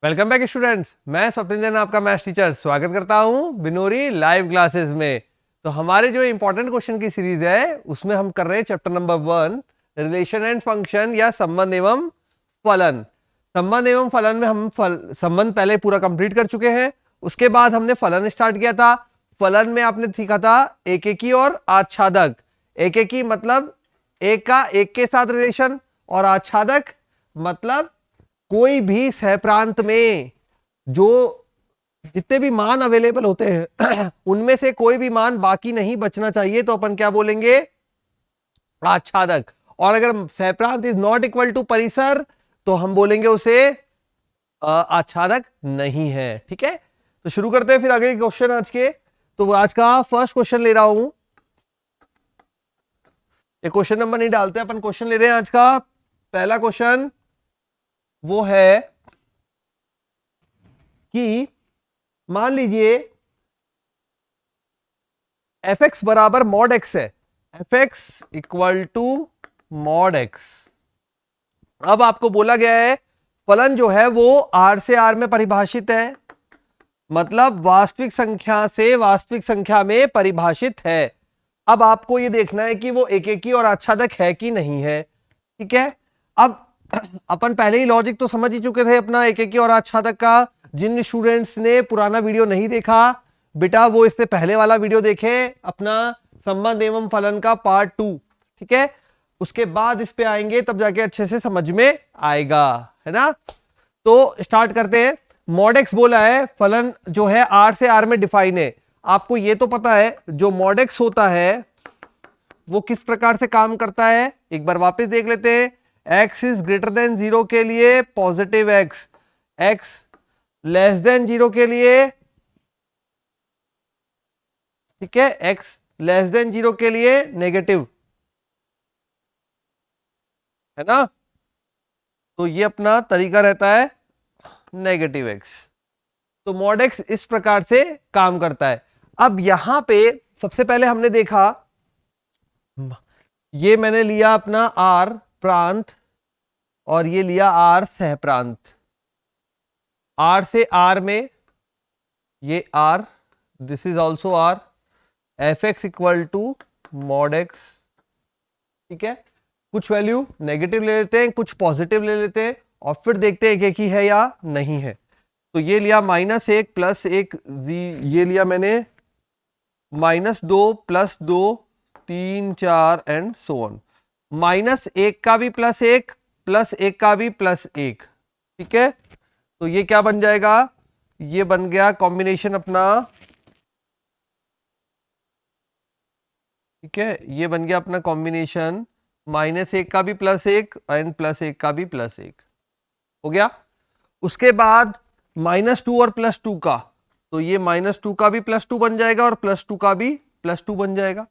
Welcome back students. मैं स्वप्निल जैन आपका maths teacher स्वागत करता हूं बिनोरी लाइव क्लासेस में। तो हमारे जो इंपॉर्टेंट क्वेश्चन की सीरीज है उसमें हम कर रहे हैं chapter number 1 relation and function या संबंध एवं फलन। संबंध एवं फलन में हम संबंध पहले पूरा कंप्लीट कर चुके हैं। उसके बाद हमने फलन स्टार्ट किया था। फलन में आपने सीखा था एकेकी और आच्छादक। एकेकी मतलब एक का एक के साथ रिलेशन, और आच्छादक मतलब कोई भी सहप्रांत में जो जितने भी मान अवेलेबल होते हैं उनमें से कोई भी मान बाकी नहीं बचना चाहिए, तो अपन क्या बोलेंगे? आच्छादक। और अगर सहप्रांत इज नॉट इक्वल टू परिसर तो हम बोलेंगे उसे आच्छादक नहीं है। ठीक है, तो शुरू करते हैं फिर अगले क्वेश्चन आज के। तो आज का फर्स्ट क्वेश्चन ले रहा हूं। ये क्वेश्चन नंबर नहीं डालते, अपन क्वेश्चन ले रहे हैं आज का। पहला क्वेश्चन वो है कि मान लीजिए एफ एक्स बराबर मॉड एक्स है। F x equal to mod x. अब आपको बोला गया है फलन जो है वो आर से आर में परिभाषित है, मतलब वास्तविक संख्या से वास्तविक संख्या में परिभाषित है। अब आपको ये देखना है कि वो एकेकी और आच्छादक है कि नहीं है। ठीक है, अब अपन पहले ही लॉजिक तो समझ ही चुके थे अपना एकेकी और आच्छादक का। जिन स्टूडेंट्स ने पुराना वीडियो नहीं देखा बेटा वो इससे पहले वाला वीडियो देखे, अपना संबंध एवं फलन का पार्ट 2। ठीक है, उसके बाद इस पे आएंगे तब जाके अच्छे से समझ में आएगा, है ना। तो स्टार्ट करते हैं। मॉड एक्स बोला है, फलन जो है आर से आर में डिफाइन है। आपको ये तो पता है जो मॉड एक्स होता है वो किस प्रकार से काम करता है, एक बार वापस देख लेते हैं। x इज ग्रेटर देन 0 के लिए positive x, x less than 0 के लिए, ठीक है, x लेस देन 0 के लिए नेगेटिव, है ना। तो ये अपना तरीका रहता है नेगेटिव x। तो मॉड x इस प्रकार से काम करता है। अब यहां पे सबसे पहले हमने देखा, ये मैंने लिया अपना r प्रांत और ये लिया r सहप्रांत। r से r में ये r, this is also r, f x equal to mod x. ठीक है, कुछ वैल्यू नेगेटिव ले लेते हैं, कुछ पॉजिटिव ले लेते हैं और फिर देखते हैं एक ही है या नहीं है। तो ये लिया -1 प्लस 1, ये लिया मैंने -2 प्लस 2 3 4 एंड सो ऑन। -1 का भी +1 प्लस 1 का भी +1। ठीक है, तो ये क्या बन जाएगा? ये बन गया कॉम्बिनेशन अपना। ठीक है, ये बन गया अपना कॉम्बिनेशन -1 का भी +1 एंड +1 का भी +1 हो गया। उसके बाद -2 और +2 का, तो ये -2 का भी +2 बन जाएगा और +2 का भी +2 बन जाएगा।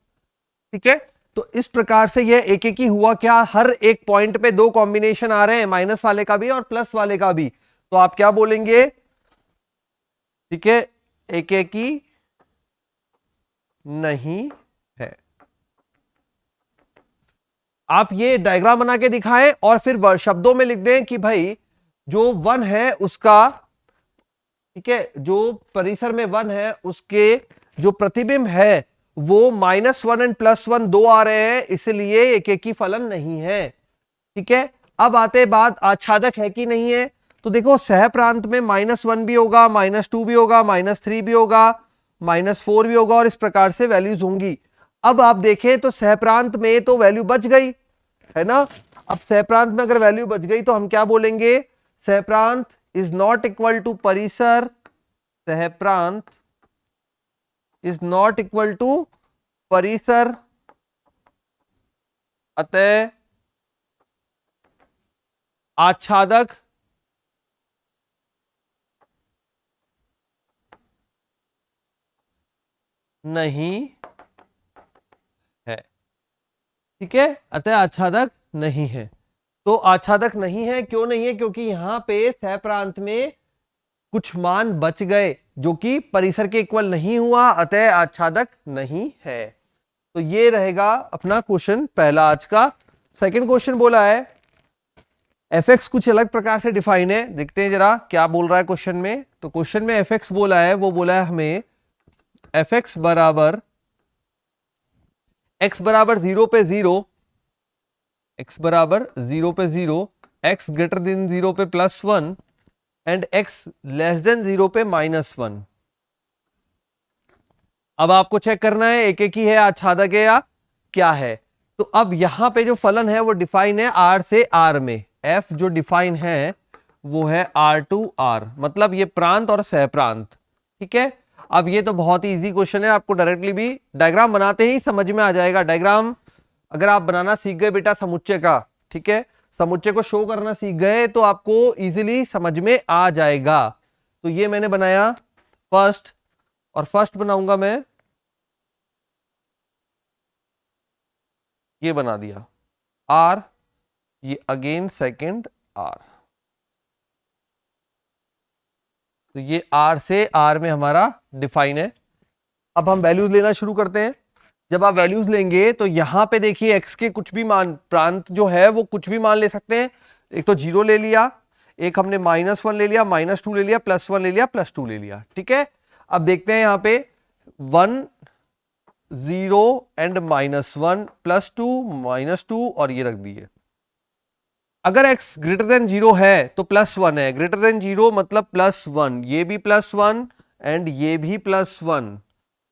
ठीक है, तो इस प्रकार से ये एक एक ही हुआ। क्या हर एक पॉइंट पे दो कॉम्बिनेशन आ रहे हैं, माइनस वाले का भी और प्लस वाले का भी, तो आप क्या बोलेंगे? ठीक है, एक एक ही नहीं है। आप ये डायग्राम बना के दिखाएं और फिर शब्दों में लिख दें कि भाई जो 1 है उसका, ठीक है, जो परिसर में 1 है उसके जो प्रतिबिंब है वो -1 एंड +1 दो आ रहे हैं, इसलिए एक एक ही फलन नहीं है। ठीक है, अब आते बात आच्छादक है कि नहीं है। तो देखो सह प्रांत में -1 भी होगा, -2 भी होगा, -3 भी होगा, -4 भी होगा और इस प्रकार से वैल्यूज होंगी। अब आप देखें तो सह प्रांत में तो वैल्यू बच गई, है ना। अब सह प्रांत में अगर वैल्यू बच गई तो हम क्या बोलेंगे? सह प्रांत इज नॉट इक्वल टू परिसर, सह प्रांत इज नॉट इक्वल टू परिसर, अतः आच्छादक नहीं है। ठीक है, अतः आच्छादक नहीं है। तो आच्छादक नहीं है, क्यों नहीं है? क्योंकि यहां पे सह प्रांत में कुछ मान बच गए जो कि परिसर के इक्वल नहीं हुआ, अतः आच्छादक नहीं है। तो ये रहेगा अपना क्वेश्चन पहला आज का। सेकंड क्वेश्चन बोला है एफ एक्स कुछ अलग प्रकार से डिफाइन है, देखते हैं जरा क्या बोल रहा है क्वेश्चन में। तो क्वेश्चन में एफ एक्स बोला है, वो बोला है हमें एफ एक्स बराबर एक्स बराबर 0 पे 0, एक्स बराबर 0 पे 0, एक्स ग्रेटर देन 0 पे +1 एंड एक्स लेस देन 0 पे -1। अब आपको चेक करना है एक एक ही है, आच्छादक है या क्या है। तो अब यहां पे जो फलन है वो डिफाइन है आर से आर में। एफ जो डिफाइन है वो है आर टू आर, मतलब ये प्रांत और सह प्रांत। ठीक है, अब ये तो बहुत ही इजी क्वेश्चन है, आपको डायरेक्टली भी डायग्राम बनाते ही समझ में आ जाएगा। डायग्राम अगर आप बनाना सीख गए बेटा समुच्चय का, ठीक है, समुच्चय को शो करना सीख गए तो आपको इजीली समझ में आ जाएगा। तो ये मैंने बनाया फर्स्ट, और फर्स्ट बनाऊंगा मैं, ये बना दिया आर, ये अगेन सेकंड आर। तो ये आर से आर में हमारा डिफाइन है। अब हम वैल्यूज लेना शुरू करते हैं। जब आप वैल्यूज लेंगे तो यहां पे देखिए एक्स के कुछ भी मान, प्रांत जो है वो कुछ भी मान ले सकते हैं। एक तो 0 ले लिया, एक हमने -1 ले लिया, -2 ले लिया, +1 ले लिया, +2 ले लिया। ठीक है, अब देखते हैं यहां पे 1 0 एंड -1 +2 -2 और ये रख दिए। अगर x ग्रेटर देन 0 है तो +1 है, ग्रेटर देन 0 मतलब +1, ये भी +1 एंड ये भी +1।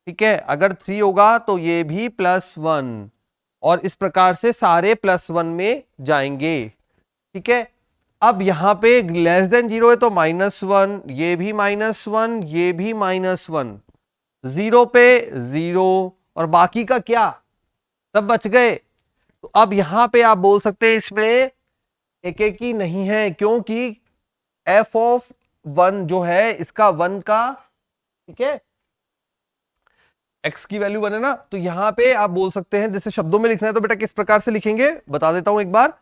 ठीक है, अगर 3 होगा तो ये भी +1, और इस प्रकार से सारे +1 में जाएंगे। ठीक है, अब यहां पे लेस देन 0 है तो -1, ये भी -1, ये भी -1, 0 पे 0, और बाकी का क्या, सब बच गए। तो अब यहां पे आप बोल सकते हैं इसमें एक एक ही नहीं है, क्योंकि एफ ऑफ 1 जो है इसका 1 का, ठीक है, एक्स की वैल्यू 1 है ना, तो यहां पे आप बोल सकते हैं, जैसे शब्दों में लिखना है तो बेटा किस प्रकार से लिखेंगे बता देता हूं एक बार,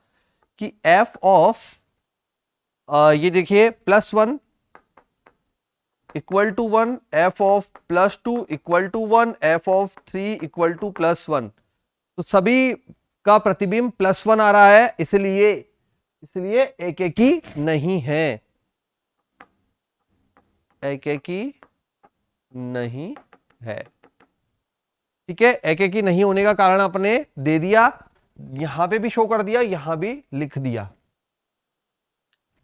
कि एफ ऑफ ये देखिए +1 equal to 1, f of +2 equal to 1, f of 3 equal to +1। तो सभी का प्रतिबिंब +1 आ रहा है, इसलिए एक एक ही नहीं है, एक एक ही नहीं है। ठीक है, एक एक ही नहीं होने का कारण अपने दे दिया, यहां पे भी शो कर दिया, यहां भी लिख दिया।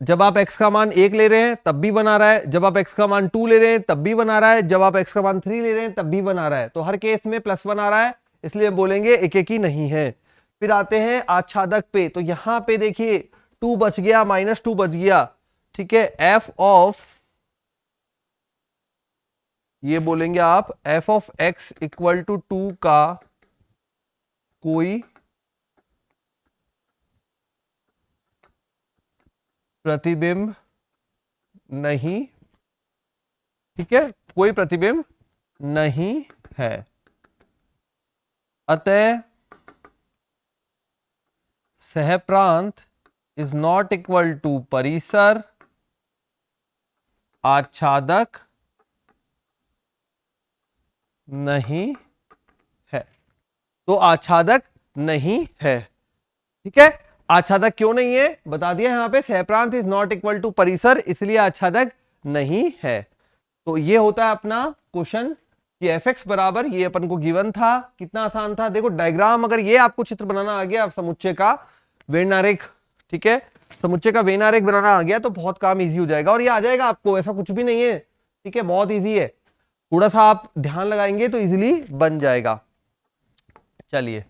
जब आप x का मान 1 ले रहे हैं तब भी बना रहा है, जब आप x का मान 2 ले रहे हैं तब भी बना रहा है, जब आप x का मान 3 ले रहे हैं तब भी बना रहा है। तो हर केस में +1 आ रहा है, इसलिए बोलेंगे एक एक ही नहीं है। फिर आते हैं आच्छादक पे, तो यहां पे देखिए 2 बच गया, -2 बच गया। ठीक है, एफ ऑफ, ये बोलेंगे आप f of x equal to 2 का कोई प्रतिबिंब नहीं, ठीक है, कोई प्रतिबिंब नहीं है, अतः सहप्रांत इज नॉट इक्वल टू परिसर, आच्छादक नहीं है। तो आच्छादक नहीं है। ठीक है, आच्छादक क्यों नहीं है बता दिया यहां पे, सहप्रांत इज नॉट इक्वल टू परिसर, इसलिए आच्छादक नहीं है। तो ये होता है अपना क्वेश्चन कि एफ एक्स बराबर, ये अपन को गिवन था, कितना आसान था। देखो डायग्राम, अगर ये आपको चित्र बनाना आ गया समुच्चय का वेन आरेख, ठीक है, समुच्चय का वेन आरेख बनाना आ गया तो बहुत काम इजी हो जाएगा, और ये आ जाएगा आपको, ऐसा कुछ भी नहीं है। ठीक है, बहुत इजी है, थोड़ा सा आप ध्यान लगाएंगे तो इजीली बन जाएगा। चलिए,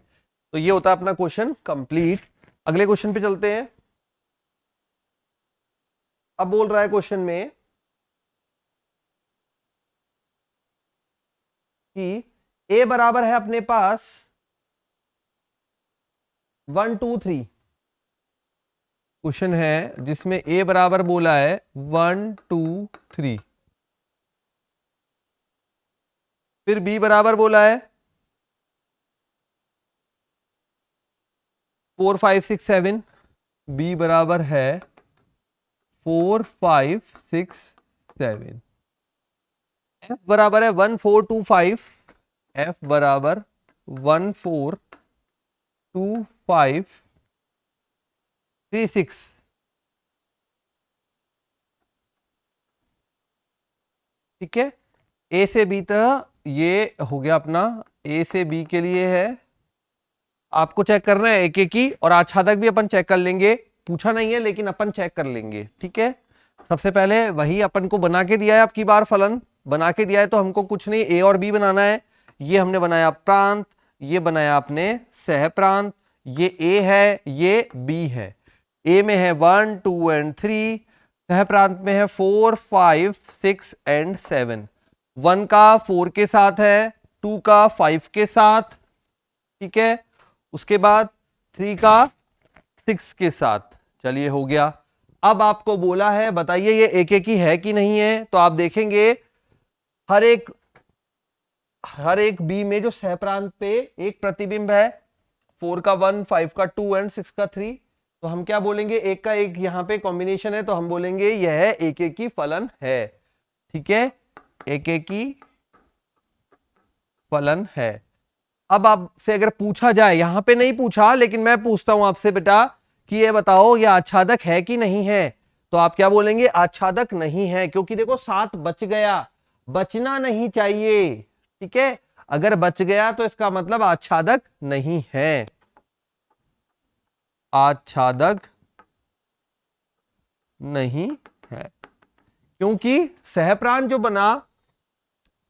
तो ये होता है अपना क्वेश्चन कंप्लीट। अगले क्वेश्चन पे चलते हैं। अब बोल रहा है क्वेश्चन में कि a बराबर है अपने पास 1 2 3। क्वेश्चन है जिसमें a बराबर बोला है 1 2 3, फिर b बराबर बोला है 4 5 6 7, b बराबर है 4 5 6 7, f बराबर है 1 4 2 5, f बराबर 1 4 2 5 3 6। ठीक है, ए से बी तक ये हो गया अपना, ए से बी के लिए है, आपको चेक करना है एक एक ही, और आच्छादक भी अपन चेक कर लेंगे, पूछा नहीं है लेकिन अपन चेक कर लेंगे। ठीक है, सबसे पहले वही अपन को बना के दिया है, अब की बार फलन बना के दिया है, तो हमको कुछ नहीं, ए और बी बनाना है। ये हमने बनाया प्रांत, ये बनाया आपने सह प्रांत, ये ए है, ये बी है। ए में है 1 2 एंड 3, सह प्रांत में है 4 5 6 एंड 7। 1 का 4 के साथ है, 2 का 5 के साथ, ठीक है, उसके बाद 3 का 6 के साथ। चलिए हो गया। अब आपको बोला है बताइए ये एक एक ही है कि नहीं है, तो आप देखेंगे हर एक बी में जो सहप्रांत पे एक प्रतिबिंब है, 4 का 1 5 का 2 एंड 6 का 3, तो हम क्या बोलेंगे, एक का एक यहाँ पे कॉम्बिनेशन है, तो हम बोलेंगे यह एक एक ही फलन है। ठीक है, एक एक ही फलन है। अब आपसे अगर पूछा जाए, यहां पे नहीं पूछा लेकिन मैं पूछता हूं आपसे बेटा कि ये बताओ ये आच्छादक है कि नहीं है, तो आप क्या बोलेंगे, आच्छादक नहीं है, क्योंकि देखो 7 बच गया, बचना नहीं चाहिए। ठीक है, अगर बच गया तो इसका मतलब आच्छादक नहीं है, आच्छादक नहीं है, क्योंकि सहप्रांत जो बना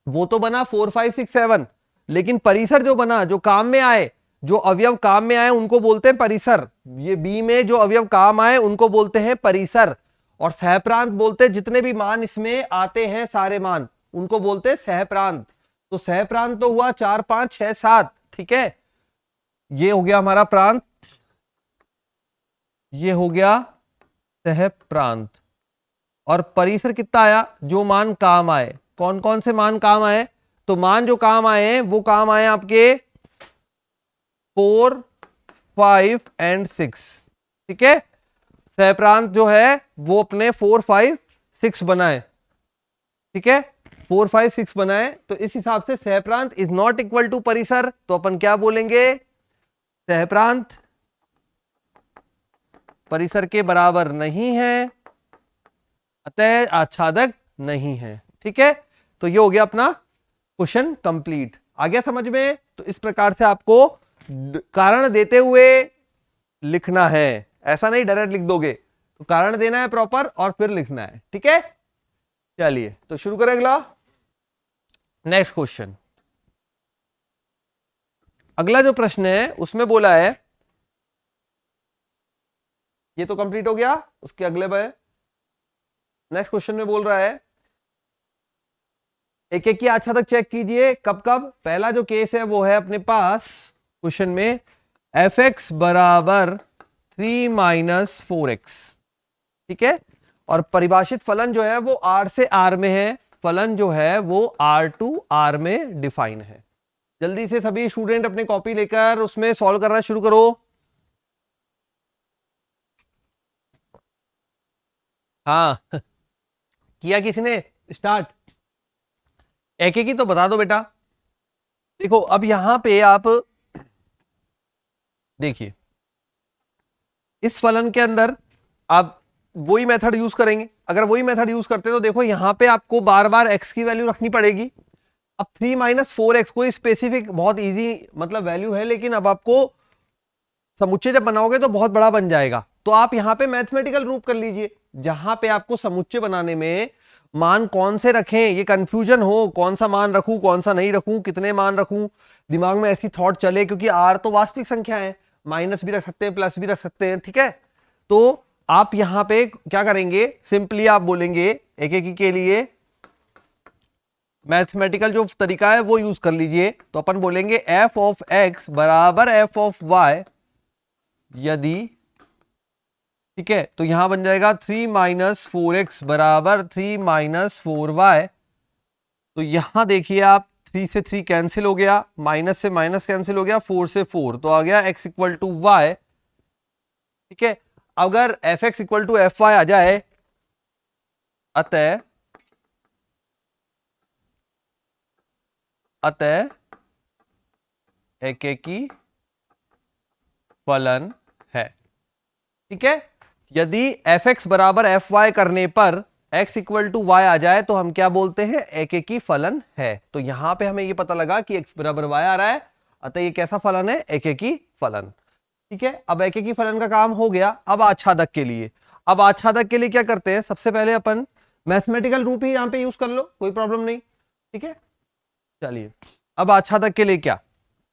वो तो बना 4 5 6 7, लेकिन परिसर जो बना, जो काम में आए, जो अवयव काम में आए उनको बोलते हैं परिसर। ये बी में जो अवयव काम आए उनको बोलते हैं परिसर, और सहप्रांत बोलते हैं जितने भी मान इसमें आते हैं सारे मान उनको बोलते हैं सहप्रांत। तो सहप्रांत तो हुआ 4 5 6 7, ठीक है, ये हो गया हमारा प्रांत, ये हो गया सहप्रांत। और परिसर कितना आया, जो मान काम आए, कौन कौन से मान काम आए, तो मान जो काम आए हैं वो काम आए आपके 4 5 एंड 6। ठीक है, सहप्रांत जो है वो अपने 4 5 6 बनाए। ठीक है, 4 5 6 बनाए, तो इस हिसाब से सहप्रांत इज नॉट इक्वल टू परिसर, तो अपन क्या बोलेंगे, सहप्रांत परिसर के बराबर नहीं है, अतः आच्छादक नहीं है। ठीक है, तो ये हो गया अपना क्वेश्चन कंप्लीट। आ गया समझ में? तो इस प्रकार से आपको कारण देते हुए लिखना है, ऐसा नहीं डायरेक्ट लिख दोगे, तो कारण देना है प्रॉपर और फिर लिखना है। ठीक है, चलिए तो शुरू करें अगला, नेक्स्ट क्वेश्चन। अगला जो प्रश्न है उसमें बोला है, ये तो कंप्लीट हो गया, उसके अगले पर नेक्स्ट क्वेश्चन में बोल रहा है एक एक की आच्छादक चेक कीजिए, कब कब। पहला जो केस है वो है अपने पास क्वेश्चन में एफ एक्स बराबर 3 - 4x। ठीक है, और परिभाषित फलन जो है वो R से R में है, फलन जो है वो R to R में डिफाइन है। जल्दी से सभी स्टूडेंट अपने कॉपी लेकर उसमें सॉल्व करना शुरू करो। हाँ किया किसी ने स्टार्ट, एक एक ही तो बता दो बेटा। देखो अब यहां पे आप देखिए, इस फलन के अंदर आप वही मेथड यूज करेंगे। अगर वही मेथड यूज करते तो देखो यहां पे आपको बार बार x की वैल्यू रखनी पड़ेगी। अब 3 - 4x कोई स्पेसिफिक बहुत इजी मतलब वैल्यू है, लेकिन अब आपको समुच्चय जब बनाओगे तो बहुत बड़ा बन जाएगा, तो आप यहां पे मैथमेटिकल रूप कर लीजिए, जहां पे आपको समुच्चय बनाने में मान कौन से रखें ये कंफ्यूजन हो, कौन सा मान रखूं कौन सा नहीं रखूं, कितने मान रखूं, दिमाग में ऐसी थॉट चले, क्योंकि r तो वास्तविक संख्या है, माइनस भी रख सकते हैं प्लस भी रख सकते हैं। ठीक है, तो आप यहां पे क्या करेंगे, सिंपली आप बोलेंगे एक एक के लिए मैथमेटिकल जो तरीका है वो यूज कर लीजिए। तो अपन बोलेंगे f ऑफ x बराबर f ऑफ y यदि, ठीक है, तो यहां बन जाएगा 3 - 4x बराबर 3 - 4y। तो यहां देखिए आप 3 से 3 कैंसिल हो गया, माइनस से माइनस कैंसिल हो गया, 4 से 4, तो आ गया x इक्वल टू y। ठीक है, अगर F x equal to F Y आ जाए, अतः एक एक ही फलन है। ठीक है, यदि एफ एक्स बराबर एफ वाई करने पर x इक्वल टू वाई आ जाए तो हम क्या बोलते हैं, एक एक ही फलन है। तो यहां पे हमें ये पता लगा कि x बराबर y आ रहा है, अतः ये कैसा फलन है, एक एक ही फलन। ठीक है, अब एक एक ही फलन का काम हो गया। अब आच्छादक के लिए, अब आच्छादक के लिए क्या करते हैं, सबसे पहले अपन मैथमेटिकल रूप ही यहां पे यूज कर लो, कोई प्रॉब्लम नहीं। ठीक है, चलिए अब आच्छादक के लिए क्या,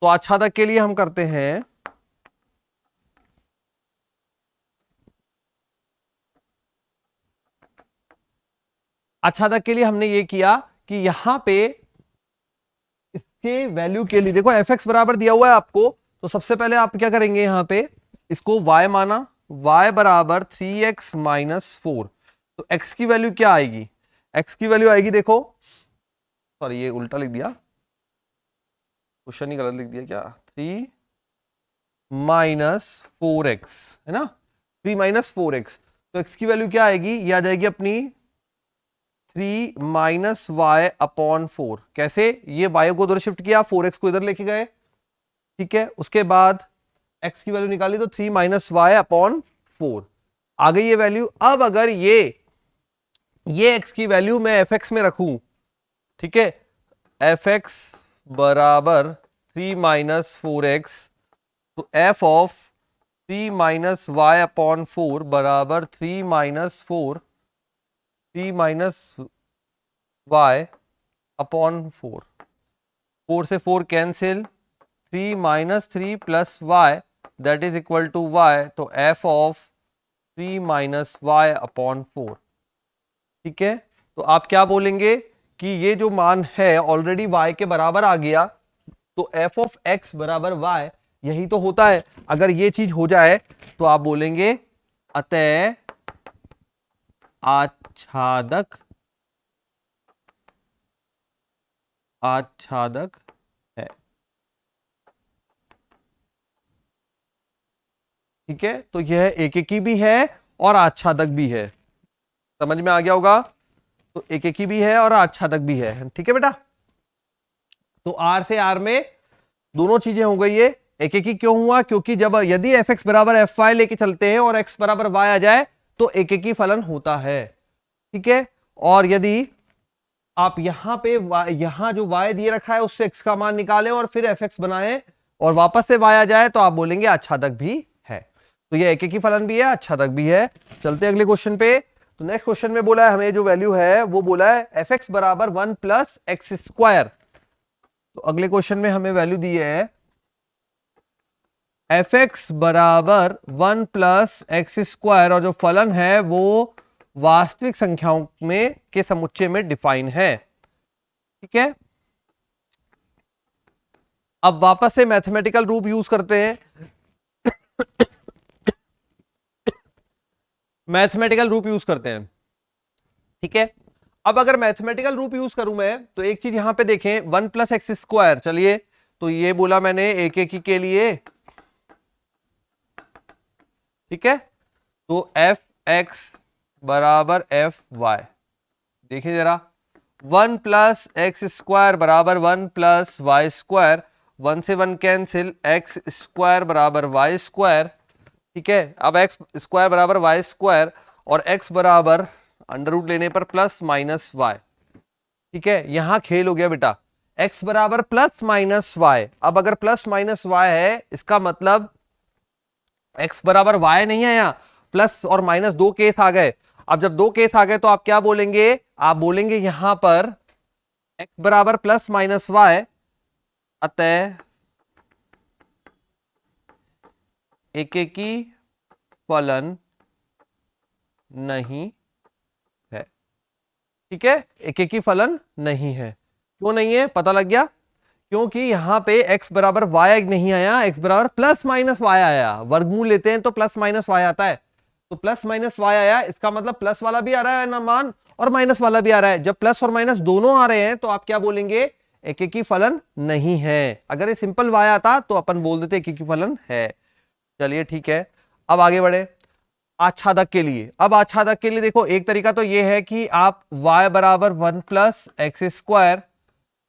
तो आच्छादक के लिए हम करते हैं, आच्छादक के लिए हमने ये किया कि यहां पे इसके वैल्यू के लिए देखो एफ एक्स बराबर दिया हुआ है आपको, तो सबसे पहले आप क्या करेंगे, यहां पे इसको y माना, y बराबर 3x माइनस 4। तो x की वैल्यू क्या आएगी, x की वैल्यू आएगी, देखो सॉरी ये उल्टा लिख दिया, क्वेश्चन ही गलत लिख दिया क्या, 3 माइनस 4x है ना, 3 माइनस 4x। तो x की वैल्यू क्या आएगी, ये आ जाएगी अपनी 3 माइनस वाई अपॉन 4। कैसे, ये y को उधर शिफ्ट किया, 4x को इधर लेके गए। ठीक है, उसके बाद x की वैल्यू निकाली तो 3 माइनस वाई अपॉन 4 आ गई ये वैल्यू। अब अगर ये x की वैल्यू मैं एफ एक्स में रखूं, ठीक है, एफ एक्स बराबर 3 माइनस 4x, तो f of 3 minus y upon 4 बराबर 3 माइनस 3 वाई अपॉन 4 से 4 cancel, 3 minus 3 plus y that is equal to y, तो f of 3 minus y upon 4। ठीक है, तो आप क्या बोलेंगे कि ये जो मान है ऑलरेडी y के बराबर आ गया, तो f ऑफ x बराबर y यही तो होता है। अगर ये चीज हो जाए तो आप बोलेंगे अतः आच्छादक है। ठीक है, तो यह एकेकी भी है और आच्छादक भी है, समझ में आ गया होगा। तो एकेकी भी है और आच्छादक भी है। ठीक है बेटा, तो R से R में दोनों चीजें हो गई है। एकेकी क्यों हुआ, क्योंकि जब यदि एफ एक्स बराबर एफ वाई लेके चलते हैं और एक्स बराबर वाई आ जाए तो एकेकी फलन होता है। ठीक है, और यदि आप यहां पे यहां जो y दिए रखा है उससे x का मान निकालें और फिर एफ एक्स बनाए और वापस से y आ जाए तो आप बोलेंगे आच्छादक भी है। तो ये एकेकी फलन भी है, आच्छादक भी है। चलते हैं अगले क्वेश्चन पे। तो नेक्स्ट क्वेश्चन में बोला है हमें जो वैल्यू है वो बोला है एफ एक्स बराबर 1 प्लस एक्स स्क्वायर। तो अगले क्वेश्चन में हमें वैल्यू दी है एफ एक्स बराबर 1 प्लस एक्स स्क्वायर, और जो फलन है वो वास्तविक संख्याओं में के समुच्चय में डिफाइन है। ठीक है, अब वापस से मैथमेटिकल रूप यूज करते हैं। मैथमेटिकल रूप यूज करते हैं। ठीक है, अब अगर मैथमेटिकल रूप यूज करूं मैं तो एक चीज यहां पे देखें, 1 प्लस एक्स स्क्वायर, चलिए तो ये बोला मैंने एक एक के लिए। ठीक है, तो एफ एक्स बराबर एफ वाई, देखिए जरा, 1 प्लस एक्स स्क्वायर बराबर 1 प्लस वाई स्क्वायर, 1 से 1 कैंसिल, एक्स स्क्वायर बराबर वाई स्क्वायर। ठीक है, अब एक्स स्क्वायर बराबर वाई स्क्वायर और एक्स बराबर अंडर रूट लेने पर प्लस माइनस वाई। ठीक है, यहां खेल हो गया बेटा, एक्स बराबर प्लस माइनस वाई। अब अगर प्लस माइनस वाई है इसका मतलब एक्स बराबर वाई नहीं है, यहां प्लस और माइनस दो केस आ गए। अब जब दो केस आ गए तो आप क्या बोलेंगे, आप बोलेंगे यहां पर एक्स बराबर प्लस माइनस वाई, अतः एकेकी फलन नहीं है। ठीक है, एकेकी फलन नहीं है। क्यों नहीं है, पता लग गया, क्योंकि यहां पे x बराबर y नहीं आया, x बराबर प्लस माइनस y आया। वर्गमूल लेते हैं तो प्लस माइनस y आता है, तो प्लस माइनस y आया, इसका मतलब प्लस वाला भी आ रहा है ना मान और माइनस वाला भी आ रहा है। जब प्लस और माइनस दोनों आ रहे हैं तो आप क्या बोलेंगे, एकेकी फलन नहीं है। अगर ये सिंपल y आता तो अपन बोल देते एकेकी फलन है। चलिए ठीक है, अब आगे बढ़े आच्छादक के लिए। अब आच्छादक के लिए देखो, एक तरीका तो ये है कि आप y बराबर 1 plus x square,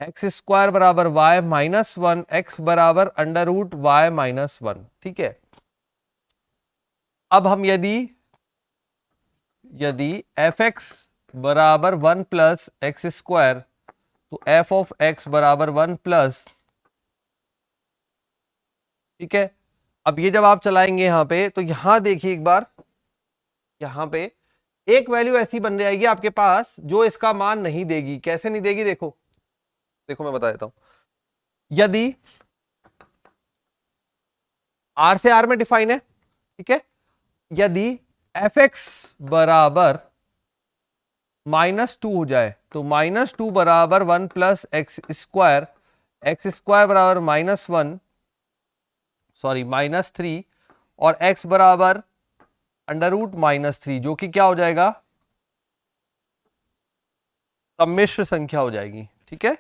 x square बराबर y माइनस 1, एक्स बराबर अंडर रूट y माइनस 1। ठीक है, अब हम यदि एफ एक्स बराबर 1 प्लस एक्स स्क्वायर, तो एफ ऑफ एक्स बराबर 1 प्लस, ठीक है। अब ये जब आप चलाएंगे यहां पे, तो यहां देखिए एक बार, यहां पे एक वैल्यू ऐसी बन जाएगी आपके पास जो इसका मान नहीं देगी। कैसे नहीं देगी, देखो देखो मैं बता देता हूं। यदि आर से आर में डिफाइन है, ठीक है, यदि एफ एक्स बराबर -2 हो जाए, तो -2 बराबर 1 प्लस एक्स स्क्वायर बराबर -1, सॉरी -3, और x बराबर √-3, जो कि क्या हो जाएगा, सम्मिश्र संख्या हो जाएगी, ठीक है।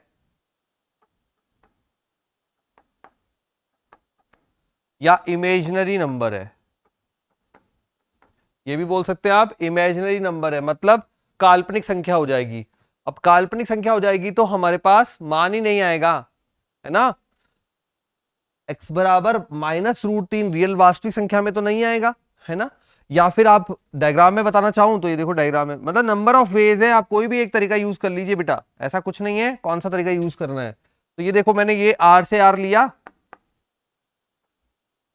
या इमेजिनरी नंबर है, ये भी बोल सकते हैं आप, इमेजिनरी नंबर है, मतलब काल्पनिक संख्या हो जाएगी। अब काल्पनिक संख्या हो जाएगी तो हमारे पास मान ही नहीं आएगा, है ना। x बराबर -√3 रियल वास्तविक संख्या में तो नहीं आएगा, है ना। या फिर आप डायग्राम में बताना चाहूं तो ये देखो डायग्राम में, मतलब नंबर ऑफ वेज है, आप कोई भी एक तरीका यूज कर लीजिए बेटा, ऐसा कुछ नहीं है कौन सा तरीका यूज करना है। तो ये देखो मैंने ये r से r लिया,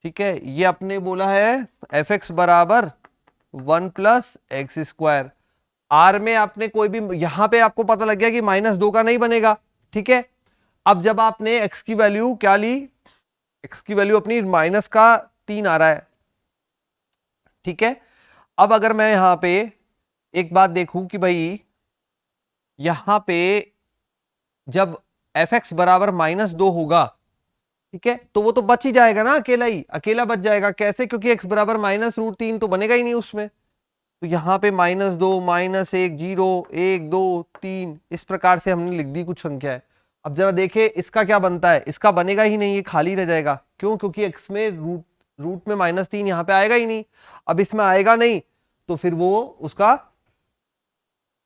ठीक है, ये अपने बोला है एफ एक्स बराबर 1 प्लस एक्स स्क्वायर। आर में आपने कोई भी, यहां पे आपको पता लग गया कि -2 का नहीं बनेगा, ठीक है। अब जब आपने x की वैल्यू क्या ली, x की वैल्यू अपनी -3 आ रहा है, ठीक है। अब अगर मैं यहां पे एक बात देखूं कि भाई यहां पे जब एफ एक्स बराबर -2 होगा, ठीक है, तो वो तो बच ही जाएगा ना, अकेला ही अकेला बच जाएगा। कैसे, क्योंकि x बराबर -√3 तो बनेगा ही नहीं उसमें। तो यहाँ पे -2 -1 0 1 2 3 इस प्रकार से हमने लिख दी कुछ संख्या है। अब जरा देखे इसका क्या बनता है, इसका बनेगा ही नहीं, ये खाली रह जाएगा। क्यों, क्योंकि x में रूट में -3 यहाँ पे आएगा ही नहीं। अब इसमें आएगा नहीं तो फिर वो उसका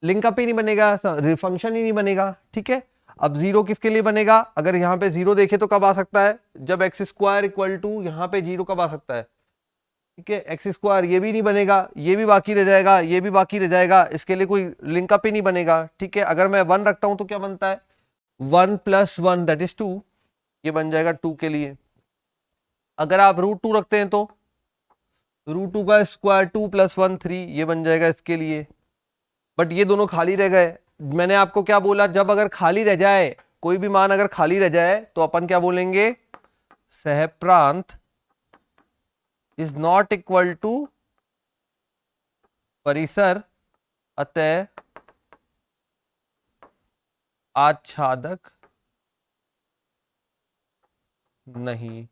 लिंकअप ही नहीं बनेगा, फंक्शन ही नहीं बनेगा, ठीक है। अब जीरो किसके लिए बनेगा, अगर यहाँ पे जीरो देखे तो कब आ सकता है, जब एक्स स्क्वायर इक्वल टू यहाँ पे जीरो कब आ सकता है, ठीक है। एक्स स्क्वायर ये भी नहीं बनेगा, ये भी बाकी रह जाएगा, ये भी बाकी रह जाएगा, इसके लिए कोई लिंकअप ही नहीं बनेगा, ठीक है। अगर मैं 1 रखता हूं तो क्या बनता है, 1 + 1 दैट इज 2, ये बन जाएगा 2 के लिए। अगर आप √2 रखते हैं तो √2 का स्क्वायर 2 + 1 3, ये बन जाएगा इसके लिए। बट ये दोनों खाली रह गए। मैंने आपको क्या बोला, जब अगर खाली रह जाए, कोई भी मान अगर खाली रह जाए तो अपन क्या बोलेंगे, सहप्रांत इज नॉट इक्वल टू परिसर, अतः आच्छादक नहीं,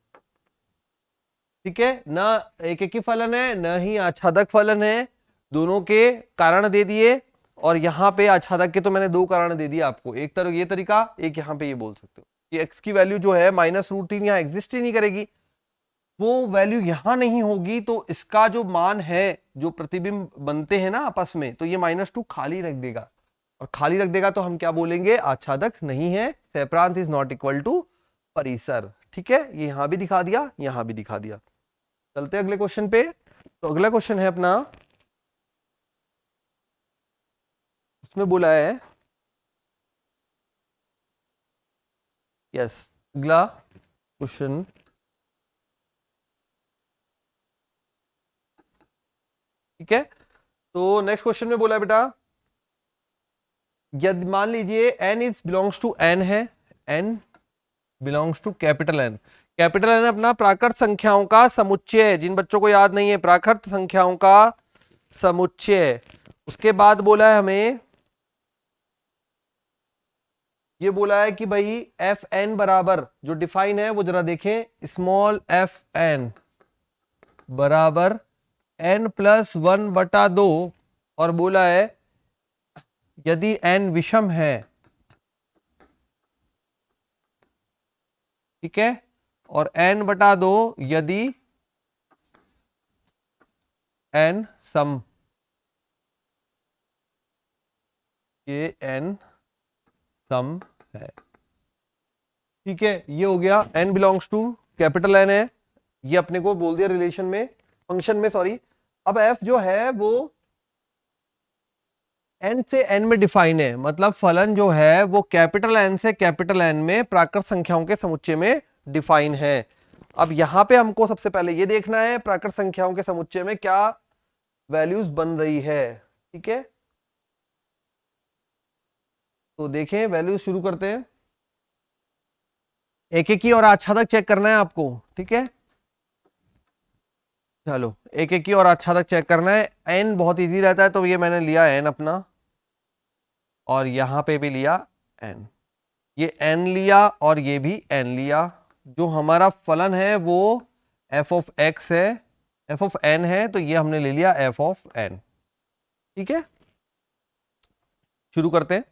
ठीक है ना। एक एक ही फलन है, न ही आच्छादक फलन है, दोनों के कारण दे दिए। और यहां पे आच्छादक के तो मैंने 2 कारण दे दिए आपको, एक तरह ये तरीका, एक यहां पे ये बोल सकते हो कि x की वैल्यू जो है -√3 यहाँ एग्जिस्ट ही नहीं करेगी, वो वैल्यू यहां नहीं होगी, तो इसका जो मान है, जो प्रतिबिंब बनते हैं ना आपस में, तो ये -2 खाली रख देगा। और खाली रख देगा तो हम क्या बोलेंगे, आच्छादक नहीं है, सहप्रांत इज नॉट इक्वल टू परिसर, ठीक है। ये यहां भी दिखा दिया, यहां भी दिखा दिया। चलते अगले क्वेश्चन पे। तो अगला क्वेश्चन है अपना, उसमें बोला है, यस, अगला क्वेश्चन, ठीक है। तो नेक्स्ट क्वेश्चन में बोला है बेटा, यदि मान लीजिए n is belongs to n है, n belongs to capital N। Capital N अपना प्राकृत संख्याओं का समुच्चय, जिन बच्चों को याद नहीं है, प्राकृत संख्याओं का समुच्चय। उसके बाद बोला है हमें, ये बोला है कि भाई एफ एन बराबर, जो डिफाइन है वो जरा देखें, स्मॉल एफ एन बराबर n+1/2, और बोला है यदि n विषम है, ठीक है, और n/2 यदि n सम, ये n सम है, ठीक है। ये हो गया, n belongs to capital N है, ये अपने को बोल दिया रिलेशन में, फंक्शन में, सॉरी। अब f जो है वो एन से एन में डिफाइन है, मतलब फलन जो है वो कैपिटल एन से कैपिटल एन में प्राकृत संख्याओं के समुच्चय में डिफाइन है। अब यहां पे हमको सबसे पहले ये देखना है प्राकृत संख्याओं के समुच्चय में क्या वैल्यूज बन रही है। ठीक है, तो देखें वैल्यूज शुरू करते हैं। एक एक की और आच्छादक चेक करना है आपको। ठीक है, चलो एक एक की और आच्छादक चेक करना है। एन बहुत इजी रहता है, तो ये मैंने लिया एन अपना, और यहां पे भी लिया एन, ये एन लिया और ये भी एन लिया। जो हमारा फलन है वो एफ ऑफ एक्स है, एफ ऑफ एन है, तो ये हमने ले लिया एफ ऑफ एन। ठीक है, शुरू करते हैं।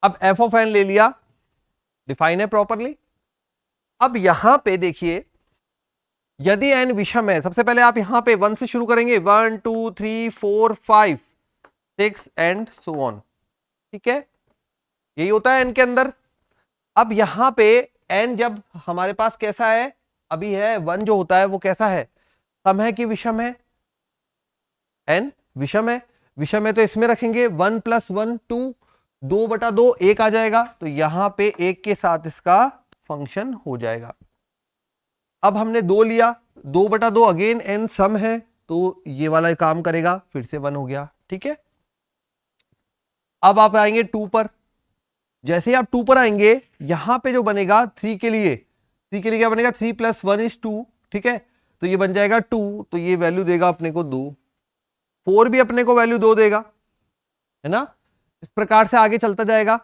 अब एफ ऑफ एन ले लिया, डिफाइन है प्रॉपरली। अब यहां पे देखिए, यदि एन विषम है, सबसे पहले आप यहां पे 1 से शुरू करेंगे, 1 2 3 4 5 6 एंड सो ऑन। ठीक है, यही होता है एन के अंदर। अब यहां पे एन जब हमारे पास कैसा है, अभी है 1 जो होता है वो कैसा है, सम है कि विषम है? एन विषम है, विषम है तो इसमें रखेंगे 1 + 1 2, 2/2 1 आ जाएगा, तो यहां पे 1 के साथ इसका फंक्शन हो जाएगा। अब हमने 2 लिया, 2/2 अगेन एन सम है, तो ये वाला काम करेगा, फिर से 1 हो गया। ठीक है, अब आप आएंगे 2 पर। जैसे ही आप 2 पर आएंगे, यहां पे जो बनेगा 3 के लिए, 3 के लिए क्या बनेगा, 3 + 1 = 2। ठीक है, तो ये बन जाएगा 2, तो ये वैल्यू देगा अपने को 2। 4 भी अपने को वैल्यू 2 देगा, है ना। इस प्रकार से आगे चलता जाएगा।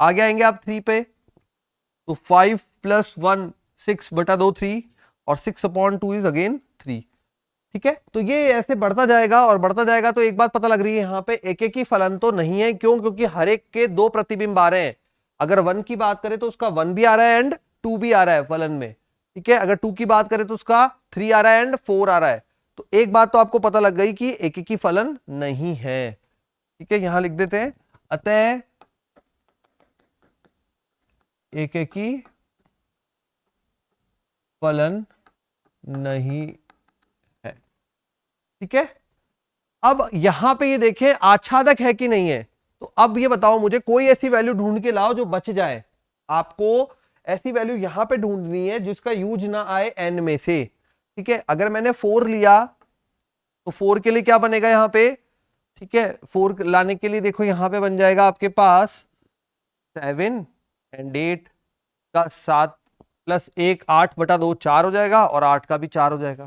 आगे आएंगे आप 3 पे, तो 5 + 1 6/2 3, और 6/2 इज अगेन 3। ठीक है, तो ये ऐसे बढ़ता जाएगा और बढ़ता जाएगा। तो एक बात पता लग रही है, यहाँ पे एक एक ही फलन तो नहीं है। क्यों? क्योंकि हर एक के 2 प्रतिबिंब आ रहे हैं। अगर 1 की बात करें तो उसका 1 भी आ रहा है एंड 2 भी आ रहा है फलन में। ठीक है, अगर 2 की बात करें तो उसका 3 आ रहा है एंड 4 आ रहा है। तो एक बात तो आपको पता लग गई कि एक एक ही फलन नहीं है। ठीक है, यहां लिख देते हैं, अतः एक एक ही फलन नहीं है। ठीक है, अब यहां पे ये देखें आच्छादक है कि नहीं है। तो अब ये बताओ मुझे, कोई ऐसी वैल्यू ढूंढ के लाओ जो बच जाए। आपको ऐसी वैल्यू यहां पे ढूंढनी है जिसका यूज ना आए एन में से। ठीक है, अगर मैंने 4 लिया तो 4 के लिए क्या बनेगा यहां पे? ठीक है, 4 लाने के लिए देखो यहां पे बन जाएगा आपके पास 7 एंड 8 का 7 + 1 8/2 4 हो जाएगा, और 8 का भी 4 हो जाएगा।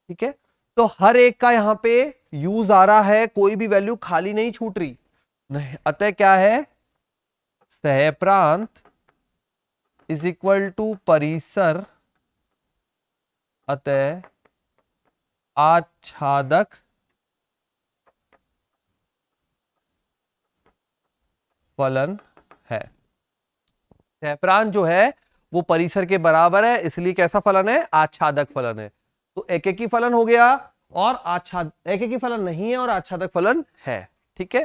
ठीक है, तो हर एक का यहां पे यूज आ रहा है, कोई भी वैल्यू खाली नहीं छूट रही नहीं। अतः क्या है, सहप्रांत = परिसर, अतः आच्छादक फलन है। सहप्रांत जो है वो परिसर के बराबर है, इसलिए कैसा फलन है, आच्छादक फलन है। तो एक एक ही फलन हो गया, और आच्छाद एक एक ही फलन नहीं है और आच्छादक फलन है। ठीक है,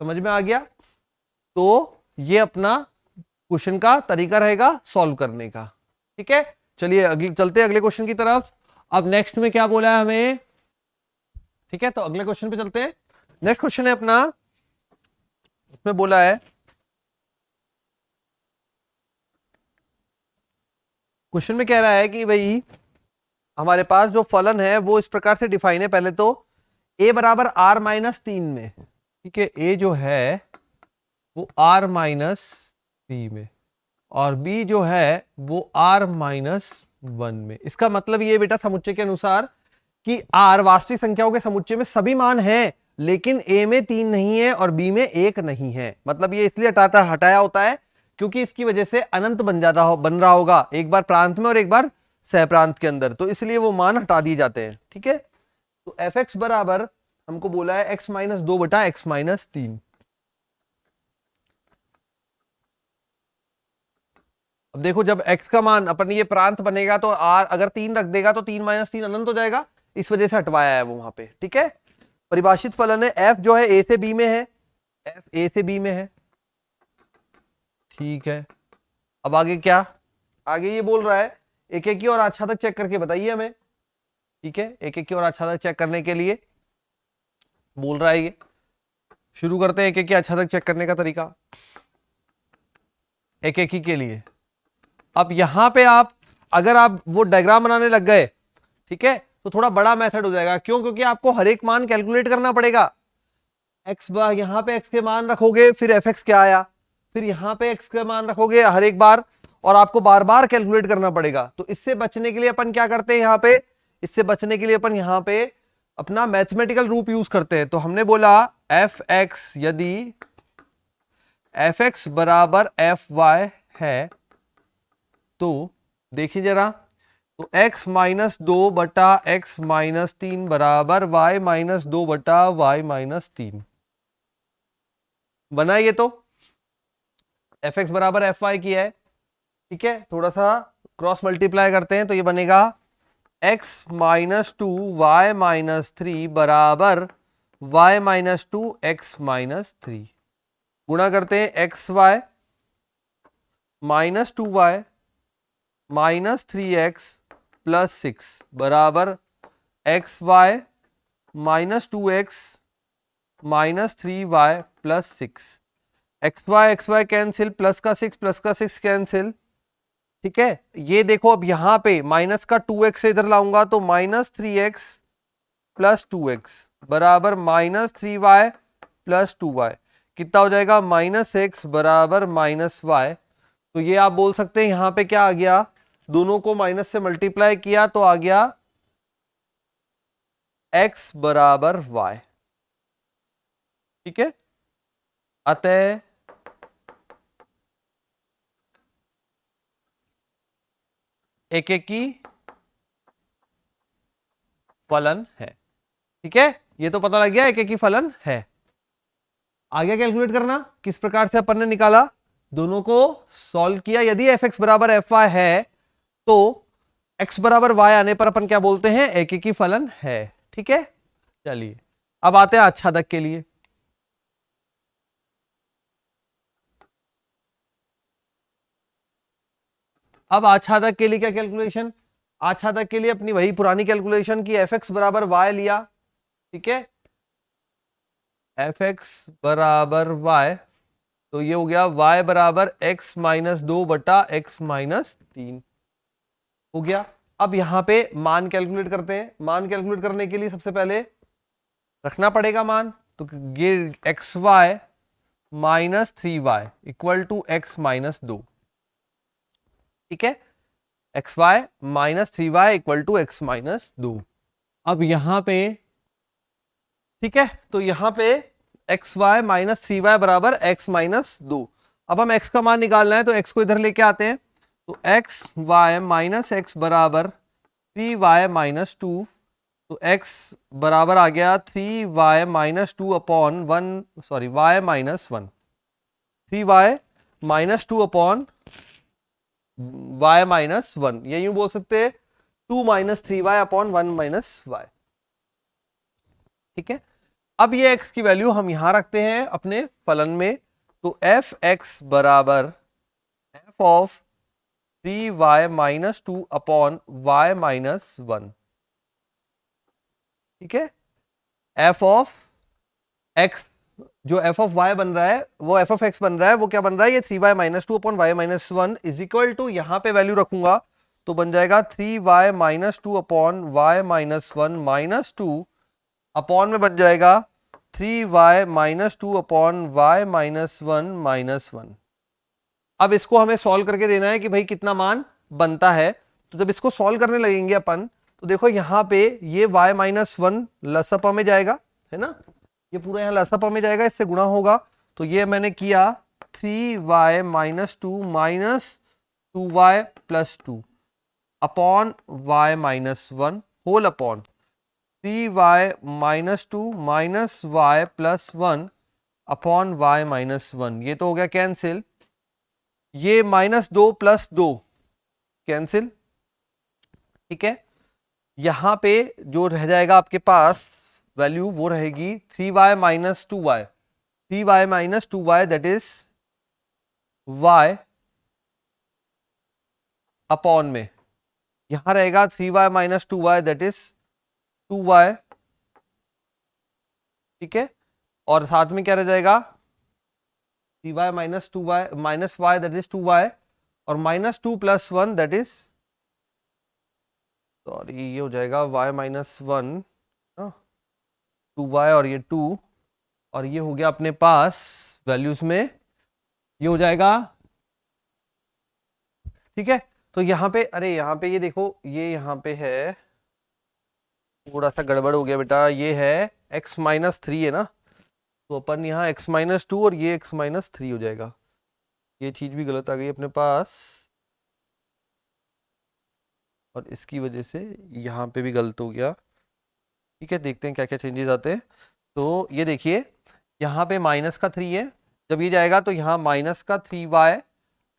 समझ में आ गया। तो ये अपना क्वेश्चन का तरीका रहेगा सॉल्व करने का। ठीक है, चलिए अगले चलते हैं अगले क्वेश्चन की तरफ। अब नेक्स्ट में क्या बोला है हमें? ठीक है, तो अगले क्वेश्चन पे चलते हैं। नेक्स्ट क्वेश्चन है अपना, उसमें बोला है, क्वेश्चन में कह रहा है कि भाई हमारे पास जो फलन है वो इस प्रकार से डिफाइन है। पहले तो a बराबर r-3 में। ठीक है, a जो है वो r-3 में, और b जो है वो r-1 में। इसका मतलब ये बेटा समुच्चय के अनुसार कि r वास्तविक संख्याओं के समुच्चय में सभी मान हैं, लेकिन a में 3 नहीं है और b में 1 नहीं है। मतलब ये इसलिए हटाया होता है क्योंकि इसकी वजह से अनंत बन रहा होगा, एक बार प्रांत में और एक बार सहप्रांत के अंदर, तो इसलिए वो मान हटा दिए जाते हैं। ठीक है, तो f(x) बराबर हमको बोला है x - 2/x - 3। अब देखो, जब x का मान अपन ये प्रांत बनेगा तो r अगर 3 रख देगा तो 3 - 3 अनंत हो जाएगा, इस वजह से हटवाया है वो वहां पे। ठीक है, परिभाषित फलन है f जो है a से b में है, f a से b में है। ठीक है, अब आगे क्या, आगे ये बोल रहा है एक एक की और आच्छादक चेक करके बताइए हमें। ठीक है, एक एक की और आच्छादक चेक करने के लिए बोल रहा है ये। शुरू करते हैं एक एक की अच्छा तक चेक करने का तरीका, एक एक ही के लिए। अब यहां पे आप अगर आप वो डायग्राम बनाने लग गए, ठीक है, तो थोड़ा बड़ा मेथड हो जाएगा। क्यों? क्योंकि आपको हर एक मान कैलकुलेट करना पड़ेगा। एक्स बार यहां पे एक्स के मान रखोगे, फिर एफ एक्स क्या आया, फिर यहां पे एक्स के मान रखोगे हर एक बार, और आपको बार बार कैलकुलेट करना पड़ेगा। तो इससे बचने के लिए अपन क्या करते हैं यहां पे, इससे बचने के लिए अपन यहां पे अपना मैथमेटिकल रूप यूज करते हैं। तो हमने बोला एफ एक्स, यदि एफ एक्स बराबर एफ वाई है तो देखिए जरा, तो x माइनस 2/x-3 बराबर y माइनस 2/y-3 बना। ये तो एफ एक्स बराबर एफ वाई की है, ठीक है। थोड़ा सा क्रॉस मल्टीप्लाई करते हैं तो ये बनेगा x माइनस 2y-3 बराबर y-2 x-3। गुणा करते हैं x y minus 2y minus 3x plus 6 बराबर x y minus 2x minus 3y plus 6। X y cancel, plus का 6 कैंसिल, ठीक है। ये देखो अब यहां पे माइनस का 2x इधर लाऊंगा तो माइनस 3x प्लस 2x बराबर माइनस 3y प्लस 2y। कितना हो जाएगा? माइनस एक्स बराबर माइनस वाई। तो ये आप बोल सकते हैं यहां पे क्या आ गया, दोनों को माइनस से मल्टीप्लाई किया तो आ गया x बराबर y, ठीक है। अतः एक एक की फलन है, ठीक है। ये तो पता लग गया एक एक की फलन है। आगे कैलकुलेट करना किस प्रकार से अपन ने निकाला, दोनों को सॉल्व किया। यदि एफ एक्स बराबर एफ वाई है तो एक्स बराबर वाई आने पर अपन क्या बोलते हैं, एक एक ही फलन है, ठीक है। चलिए अब आते हैं आच्छादक के लिए। अब आच्छादक के लिए क्या कैलकुलेशन, आच्छादक के लिए अपनी वही पुरानी कैलकुलेशन की एफ एक्स बराबर वाई लिया, ठीक है। एफ एक्स बराबर वाई, तो ये हो गया y बराबर x माइनस 2/x-3 हो गया। अब यहां पे मान कैलकुलेट करते हैं। मान कैलकुलेट करने के लिए सबसे पहले रखना पड़ेगा मान, तो ये x y minus 3y equal to x minus 2, ठीक है। X y minus 3y equal to x minus 2। अब यहां पे, ठीक है, तो यहां पे एक्स वाई माइनस 3y बराबर एक्स माइनस 2। अब हम x का मान निकालना है तो x को इधर लेके आते हैं, तो एक्स वाई माइनस एक्स बराबर 3y माइनस 2। तो x बराबर आ गया 3y minus 2 upon 1, sorry y minus 1, 3y minus 2 upon y minus 1। ये यूं बोल सकते हैं 2 minus 3y upon 1 minus y, ठीक है। अब ये x की वैल्यू हम यहां रखते हैं अपने फलन में, तो एफ एक्स बराबर F of 3y minus 2 upon y minus 1, ठीक है। एफ ऑफ एक्स, जो एफ ऑफ वाई बन रहा है वो एफ ऑफ एक्स बन रहा है, वो क्या बन रहा है, ये 3y minus 2 upon y minus 1 is equal to, यहां पे वैल्यू रखूंगा तो बन जाएगा 3y minus 2 upon y minus 1 minus 2 upon में बन जाएगा 3y minus 2 upon y minus 1 minus 1। अब इसको हमें सॉल्व करके देना है कि भाई कितना मान बनता है। तो जब इसको सॉल्व करने लगेंगे अपन, तो देखो यहां पे ये y माइनस 1 लसअप में जाएगा, है ना, ये पूरा यहाँ लसअप में जाएगा, इससे गुणा होगा। तो ये मैंने किया 3y minus 2 minus 2y plus 2 upon y minus 1 whole upon 3y minus 2 minus y plus 1 upon y minus 1। ये तो हो गया कैंसिल, ये माइनस 2 प्लस 2 कैंसिल, ठीक है। यहां पे जो रह जाएगा आपके पास वैल्यू वो रहेगी 3y minus 2y, 3y minus 2y that is y upon में यहां रहेगा 3y minus 2y that is 2y, ठीक है। और साथ में क्या रह जाएगा 3y minus 2y minus y that is 2y और minus 2 plus 1 that is sorry ये हो जाएगा y माइनस 1 2y और ये 2 और ये हो गया अपने पास वैल्यूज में ये हो जाएगा। ठीक है तो यहाँ पे अरे यहाँ पे ये देखो ये यहाँ पे है थोड़ा सा गड़बड़ हो गया बेटा, ये है x माइनस 3 है ना, तो अपन यहाँ x माइनस 2 और ये x माइनस 3 हो जाएगा। ये चीज भी गलत आ गई अपने पास और इसकी वजह से यहाँ पे भी गलत हो गया। ठीक है देखते हैं क्या क्या चेंजेस आते हैं। तो ये देखिए यहाँ पे माइनस का 3 है, जब ये जाएगा तो यहाँ माइनस का 3y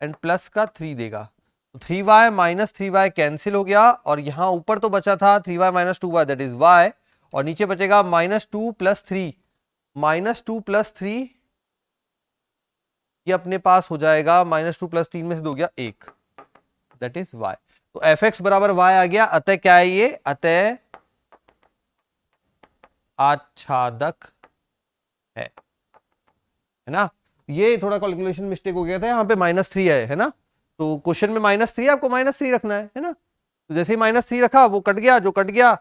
एंड प्लस का 3 देगा, तो 3y माइनस 3y कैंसिल हो गया और यहाँ ऊपर तो बचा था 3y minus 2y that is y और नीचे बचेगा माइनस 2 प्लस 3 माइनस 2 प्लस 3 ये अपने पास हो जाएगा माइनस 2 प्लस 3 में से 2 गया 1 दैट इज y। तो fx बराबर y आ गया, अतः क्या है ये, अतः आच्छादक है ना। ये थोड़ा कैलकुलेशन मिस्टेक हो गया था, यहाँ पे माइनस 3 है ना, तो क्वेश्चन में माइनस 3 आपको माइनस 3 रखना है ना, तो जैसे ही माइनस 3 रखा वो कट गया, जो कट गया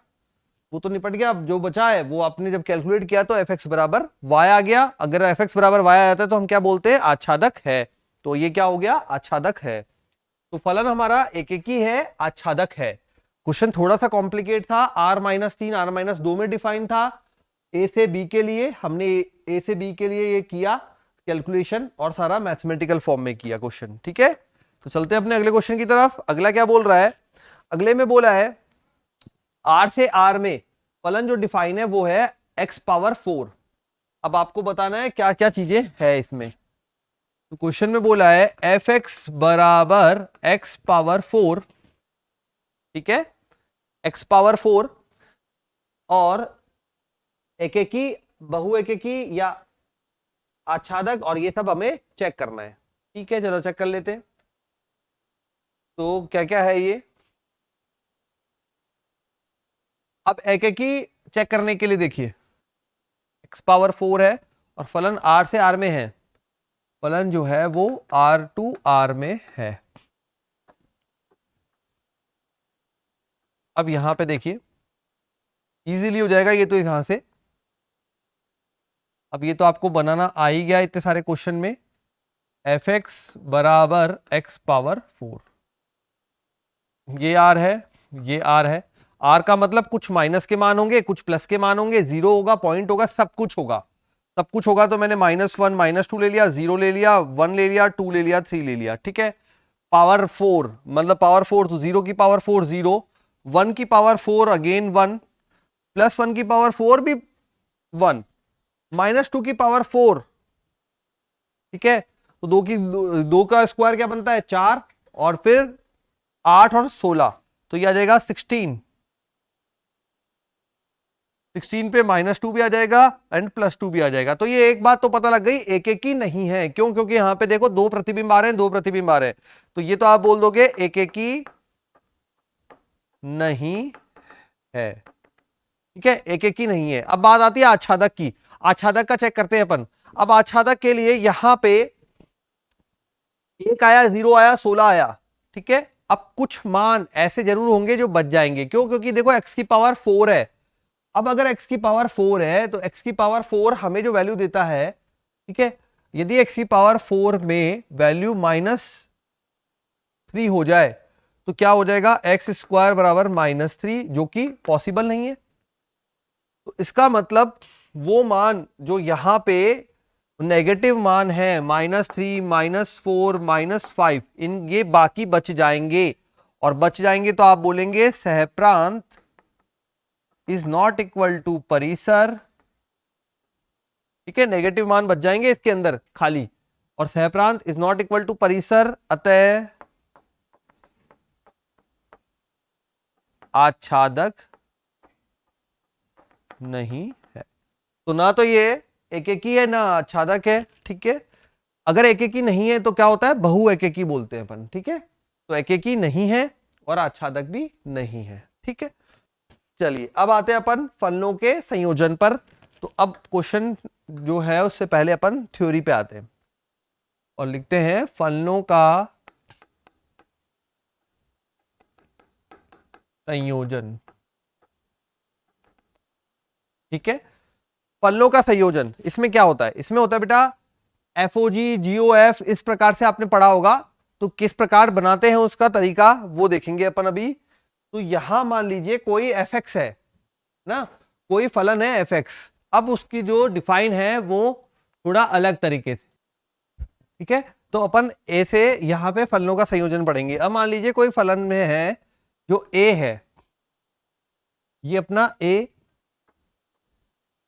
वो तो निपट गया, जो बचा है वो आपने जब कैलकुलेट किया तो fx बराबर y आ गया। अगर fx बराबर y आ जाता है तो हम क्या बोलते हैं, आच्छादक है। तो ये क्या हो गया, आच्छादक है। तो फलन हमारा एकेकी है, आच्छादक है। क्वेश्चन थोड़ा सा कॉम्प्लिकेट था, r माइनस 3 r माइनस 2 में डिफाइन था। ए से बी के लिए हमने ए से बी के लिए ये किया कैलकुलेशन और सारा मैथमेटिकल फॉर्म में किया क्वेश्चन। ठीक है तो चलते हैं अपने अगले क्वेश्चन की तरफ। अगला क्या बोल रहा है, अगले में बोला है r से r में फलन जो डिफाइन है वो है x पावर 4। अब आपको बताना है क्या क्या चीजें है इसमें। तो क्वेश्चन में बोला है f(x) बराबर x पावर 4। ठीक है x पावर 4 और एकेकी बहु एकेकी या आच्छादक और ये सब हमें चेक करना है। ठीक है चलो चेक कर लेते हैं। तो क्या क्या है ये, अब एकेकी चेक करने के लिए देखिए x पावर 4 है और फलन r से r में है, फलन जो है वो r में है। अब यहां पे देखिए इजीली हो जाएगा ये तो यहां से। अब ये तो आपको बनाना आ ही गया इतने सारे क्वेश्चन में, f(x) बराबर x पावर 4, ये r है ये r है। r का मतलब कुछ माइनस के मान होंगे कुछ प्लस के मान होंगे, जीरो होगा पॉइंट होगा सब कुछ होगा, सब कुछ होगा। तो मैंने -1 -2 ले लिया, 0 ले लिया, 1 ले लिया, 2 ले लिया, 3 ले लिया। ठीक है पावर 4 मतलब पावर 4 तो 0 की पावर 4 0, 1 की पावर 4 अगेन 1, प्लस 1 की पावर 4 भी 1, -2 की पावर 4। ठीक है तो दो का स्क्वायर क्या बनता है 4 और फिर 8 और 16 तो ये आ जाएगा 16 पे -2 भी आ जाएगा एंड +2 भी आ जाएगा। तो ये एक बात तो पता लग गई एक एक ही नहीं है, क्यों, क्योंकि यहां पे देखो दो प्रतिबिंब आ रहे हैं, दो प्रतिबिंब आ रहे हैं, तो ये तो आप बोल दोगे एक एक ही नहीं है। ठीक है एक एक ही नहीं है। अब बात आती है आच्छादक की, आच्छादक का चेक करते हैं अपन। अब आच्छादक के लिए यहां पे 1 आया 0 आया 16 आया। ठीक है अब कुछ मान ऐसे जरूर होंगे जो बच जाएंगे, क्यों, क्योंकि देखो x की पावर 4 है। अब अगर x की पावर 4 है तो x की पावर 4 हमें जो वैल्यू देता है, ठीक है यदि x की पावर 4 में वैल्यू -3 हो जाए तो क्या हो जाएगा, x² बराबर -3, जो कि पॉसिबल नहीं है। तो इसका मतलब वो मान जो यहां पे नेगेटिव मान है -3 -4 -5 इन ये बाकी बच जाएंगे, और बच जाएंगे तो आप बोलेंगे सहप्रांत इज नॉट इक्वल टू परिसर। ठीक है नेगेटिव मान बच जाएंगे इसके अंदर खाली, और सहप्रांत इज नॉट इक्वल टू परिसर, अतः आच्छादक नहीं है। तो ना तो ये एक एक ही है ना आच्छादक है। ठीक है अगर एक एक ही नहीं है तो क्या होता है, बहु एक एक ही बोलते हैं अपन। ठीक है तो एक एक ही नहीं है और आच्छादक भी नहीं है। ठीक है चलिए अब आते हैं अपन फलनों के संयोजन पर। तो अब क्वेश्चन जो है उससे पहले अपन थ्योरी पे आते हैं और लिखते हैं फलनों का संयोजन। ठीक है, फलनों का संयोजन इसमें क्या होता है? इसमें होता है बेटा एफओजी जीओएफ, इस प्रकार से आपने पढ़ा होगा। तो किस प्रकार बनाते हैं उसका तरीका वो देखेंगे अपन अभी। तो यहां मान लीजिए कोई एफ एक्स है ना, कोई फलन है एफ एक्स। अब उसकी जो डिफाइन है वो थोड़ा अलग तरीके से। ठीक है, तो अपन ए से यहां पे फलनों का संयोजन पढ़ेंगे। अब मान लीजिए कोई फलन में है जो ए है, ये अपना ए,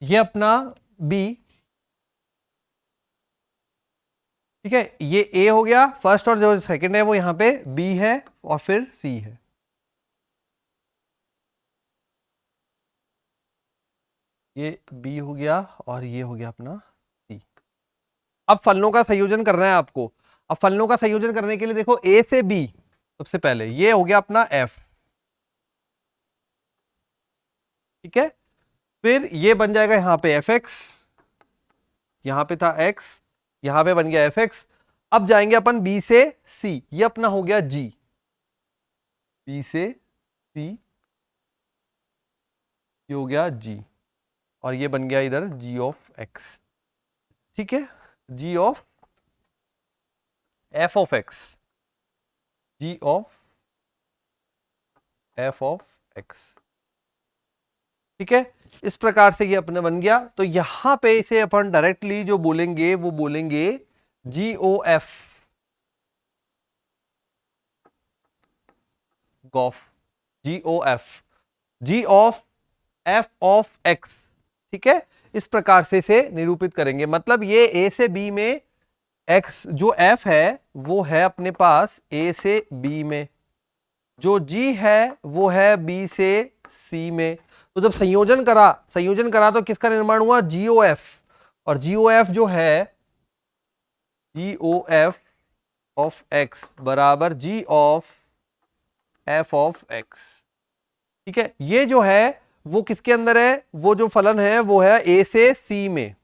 ये अपना बी। ठीक है, ये ए हो गया फर्स्ट, और जो सेकंड है वो यहां पे बी है और फिर सी है। ये बी हो गया और ये हो गया अपना सी। अब फलनों का संयोजन करना है आपको। अब फलनों का संयोजन करने के लिए देखो ए से बी, सबसे पहले ये हो गया अपना एफ। ठीक है, फिर ये बन जाएगा यहां पे एफ एक्स, यहां पे था एक्स, यहां पे बन गया एफ एक्स। अब जाएंगे अपन बी से सी, ये अपना हो गया जी, बी से सी ये हो गया जी, और ये बन गया इधर जी ऑफ एक्स। ठीक है, G of F of X, G of F of X. ठीक है, इस प्रकार से ये अपने बन गया। तो यहां पे इसे अपन डायरेक्टली जो बोलेंगे वो बोलेंगे G O F gof, G O F, G of F of X. ठीक है, इस प्रकार से इसे निरूपित करेंगे। मतलब ये ए से बी में एक्स जो एफ है वो है अपने पास ए से बी में, जो जी है वो है बी से सी में। तो जब संयोजन करा तो किसका निर्माण हुआ? जीओ एफ। और जीओ एफ जो है जीओ एफ ऑफ एक्स बराबर जी ऑफ एफ ऑफ एक्स। ठीक है, ये जो है वो किसके अंदर है? वो जो फलन है वो है ए से सी में,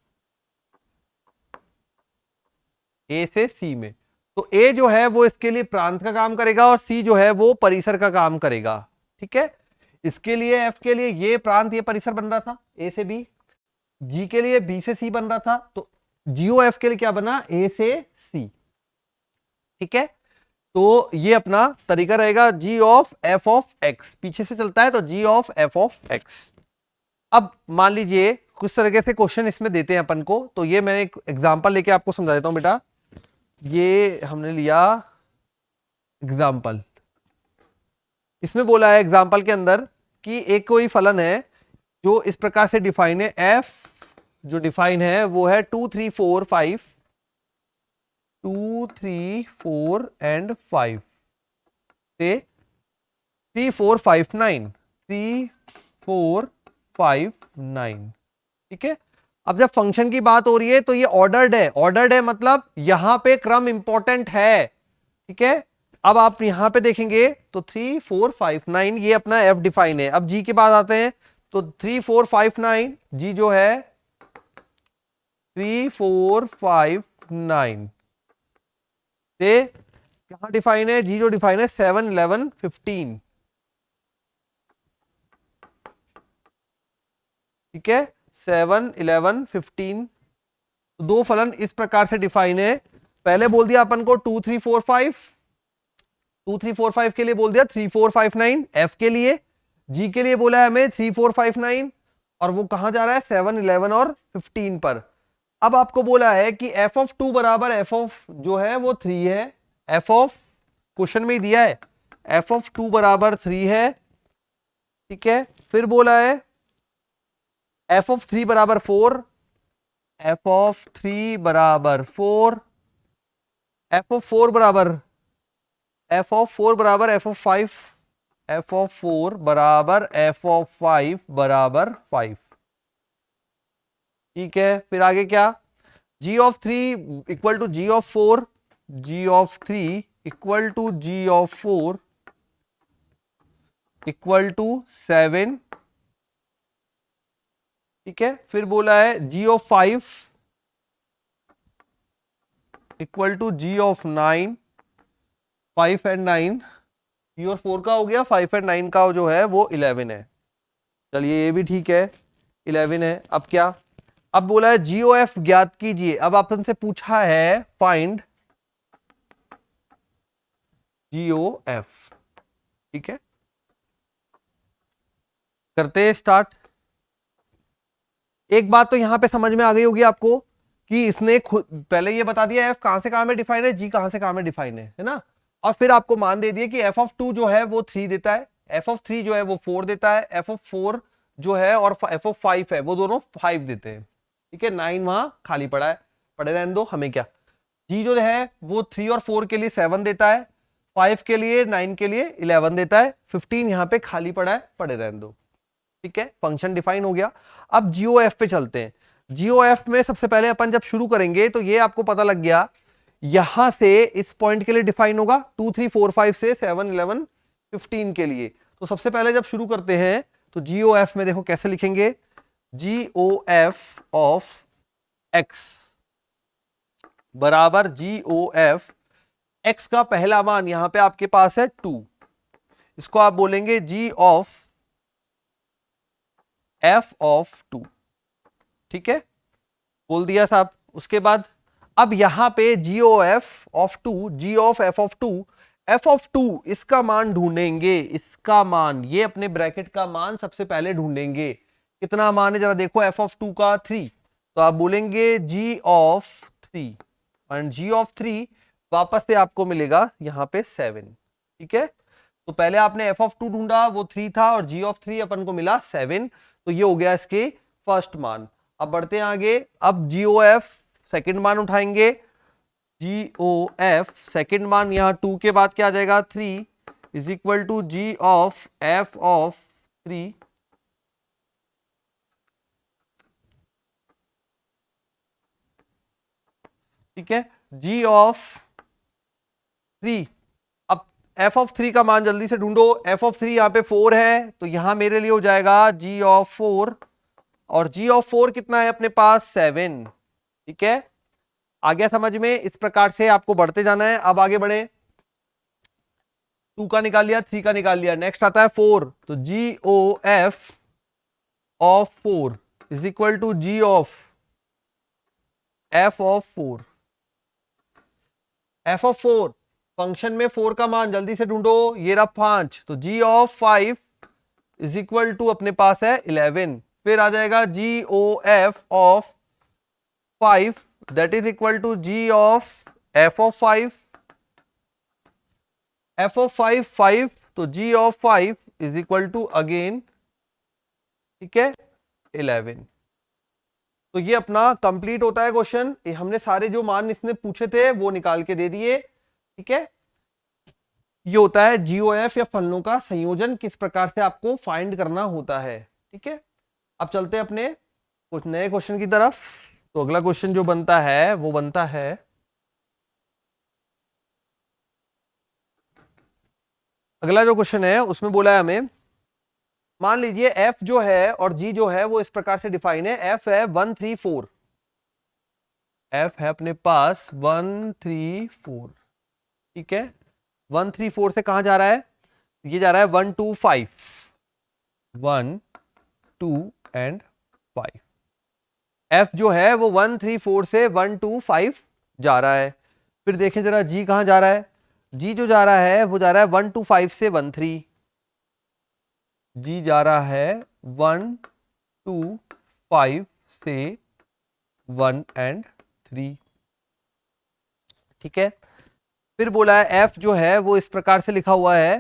ए से सी में। तो ए जो है वो इसके लिए प्रांत का काम करेगा और सी जो है वो परिसर का काम करेगा। ठीक है, इसके लिए एफ के लिए ये प्रांत ये परिसर बन रहा था ए से बी, जी के लिए बी से सी बन रहा था, तो जीओ एफ के लिए क्या बना? ए से सी। ठीक है, तो ये अपना तरीका रहेगा जी ऑफ एफ ऑफ एक्स, पीछे से चलता है तो जी ऑफ एफ ऑफ एक्स। अब मान लीजिए कुछ तरीके से क्वेश्चन इसमें देते हैं अपन को, तो ये मैंने एक एग्जांपल लेके आपको समझा देता हूं बेटा। ये हमने लिया एग्जाम्पल, इसमें बोला है एग्जाम्पल के अंदर कि एक कोई फलन है जो इस प्रकार से डिफाइन है। एफ जो डिफाइन है वो है 2 3 4 5, 2 3 4 एंड 5 से 3 4 5 9, 3 4 5 9। ठीक है, अब जब फंक्शन की बात हो रही है तो ये ऑर्डर्ड है। ऑर्डर्ड है मतलब यहां पे क्रम इंपॉर्टेंट है। ठीक है, अब आप यहां पे देखेंगे तो 3 4 5 9 ये अपना एफ डिफाइन है। अब जी के बाद आते हैं तो 3 4 5 9, जी जो है 3 4 5 9 से कहां डिफाइन है? जी जो डिफाइन है 7 11 15। ठीक है, 7 11 15। दो फलन इस प्रकार से डिफाइन है। पहले बोल दिया अपन को 2 3 4 5, 2 3 4 5 के लिए बोल दिया 3 4 5 9 एफ के लिए। जी के लिए बोला है हमें 3 4 5 9, और वो कहां जा रहा है? 7 11 और 15 पर। अब आपको बोला है कि एफ ऑफ 2 बराबर एफ ऑफ जो है वो 3 है। एफ ऑफ क्वेश्चन में ही दिया है, एफ ऑफ 2 बराबर 3 है। ठीक है, फिर बोला है एफ ऑफ 3 बराबर 4, एफ ऑफ 3 बराबर 4, एफ ऑफ 4 बराबर एफ ऑफ 4 बराबर एफ ऑफ 5, एफ ऑफ 4 बराबर एफ ऑफ 5 बराबर 5। ठीक है, फिर आगे क्या? G of 3 equal to G of 4, G of 3 equal to G of 4 equal to 7 ठीक है। फिर बोला है g of 5 equal to g of 9, 5 and 9, g और 4 का हो गया, 5 एंड 9 का जो है वो 11 है। चलिए ये भी ठीक है, 11 है। अब क्या, अब बोला है GOF ज्ञात कीजिए। अब आपने से पूछा है फाइंड GOF, ठीक है, करते हैं स्टार्ट। एक बात तो यहां पे समझ में आ गई होगी आपको कि इसने खुद पहले ये बता दिया f कहां से कहां में डिफाइन है, g कहां से कहां में डिफाइन है ना। और फिर आपको मान दे दिया कि f ऑफ 2 जो है वो 3 देता है, f ऑफ 3 जो है वो 4 देता है, f ऑफ 4 जो है और f ऑफ 5 है वो दोनों 5 देते हैं। ठीक है, 9 वहां खाली पड़ा है, पड़े रहने दो, हमें क्या। g जो है वो 3 और 4 के लिए 7 देता है, 5 के लिए 9 के लिए 11 देता है, 15 यहाँ पे खाली पड़ा है, पड़े रहने दो। ठीक है, फंक्शन डिफाइन हो गया। अब GOF पे चलते हैं। GOF में सबसे पहले अपन जब शुरू करेंगे तो ये आपको पता लग गया, यहां से इस पॉइंट के लिए डिफाइन होगा 2 3 4 5 से 7 11 15 के लिए। तो सबसे पहले जब शुरू करते हैं तो GOF में देखो कैसे लिखेंगे, GOF ऑफ x बराबर GOF x का पहला मान यहां पे आपके पास है 2, इसको आप बोलेंगे g ऑफ f ऑफ 2। ठीक है, बोल दिया साहब। उसके बाद अब यहां पे GOF of 2, g of f of 2, f of 2 इसका मान ढूंढेंगे, इसका मान, ये अपने ब्रैकेट का मान सबसे पहले ढूंढेंगे। कितना मान है जरा देखो, f ऑफ 2 का 3, तो आप बोलेंगे g of 3 and g of 3 वापस से आपको मिलेगा यहां पे 7। ठीक है, तो पहले आपने f ऑफ 2 ढूंढा वो 3 था और g ऑफ 3 अपन को मिला 7, तो ये हो गया इसके फर्स्ट मान। अब बढ़ते हैं आगे, अब GOF सेकंड मान उठाएंगे, GOF सेकंड मान यहां 2 के बाद क्या आ जाएगा 3 is equal to g of f of 3। ठीक है, g ऑफ 3। अब f ऑफ 3 का मान जल्दी से ढूंढो, f ऑफ 3 यहां पे 4 है तो यहां मेरे लिए हो जाएगा g ऑफ 4, और g ऑफ 4 कितना है अपने पास 7। ठीक है, आ गया समझ में। इस प्रकार से आपको बढ़ते जाना है। अब आगे बढ़े, 2 का निकाल लिया, 3 का निकाल लिया, नेक्स्ट आता है 4, तो GOF of 4 is equal to g of f of 4। f of 4 function में 4 का मान जल्दी से ढूंढो, ये रहा 5, तो g of 5 is equal to अपने पास है 11। फिर आ जाएगा GOF of 5 that is equal to g of f of 5, f of 5 5, तो g of 5 is equal to again, ठीक है, 11। तो ये अपना कंप्लीट होता है क्वेश्चन। हमने सारे जो मान इसने पूछे थे वो निकाल के दे दिए। ठीक है, ये होता है GOF या फलनों का संयोजन, किस प्रकार से आपको फाइंड करना होता है। ठीक है, अब चलते हैं अपने कुछ नए क्वेश्चन की तरफ। तो अगला क्वेश्चन जो बनता है वो बनता है, अगला जो क्वेश्चन है उसमें बोला है हमें, मान लीजिए f जो है और g जो है वो इस प्रकार से डिफाइन है, f है 1 3 4, f है अपने पास 1 3 4। ठीक है, 1 3 4 से कहां जा रहा है, ये जा रहा है 1 2 5, 1 2 एंड 5। f जो है वो 1 3 4 से 1 2 5 जा रहा है। फिर देखें जरा g कहां जा रहा है, g जो जा रहा है वो जा रहा है 1 2 5 से 1 3, g जा रहा है 1 2 5 से 1 एंड 3। ठीक है, फिर बोला है f जो है वो इस प्रकार से लिखा हुआ है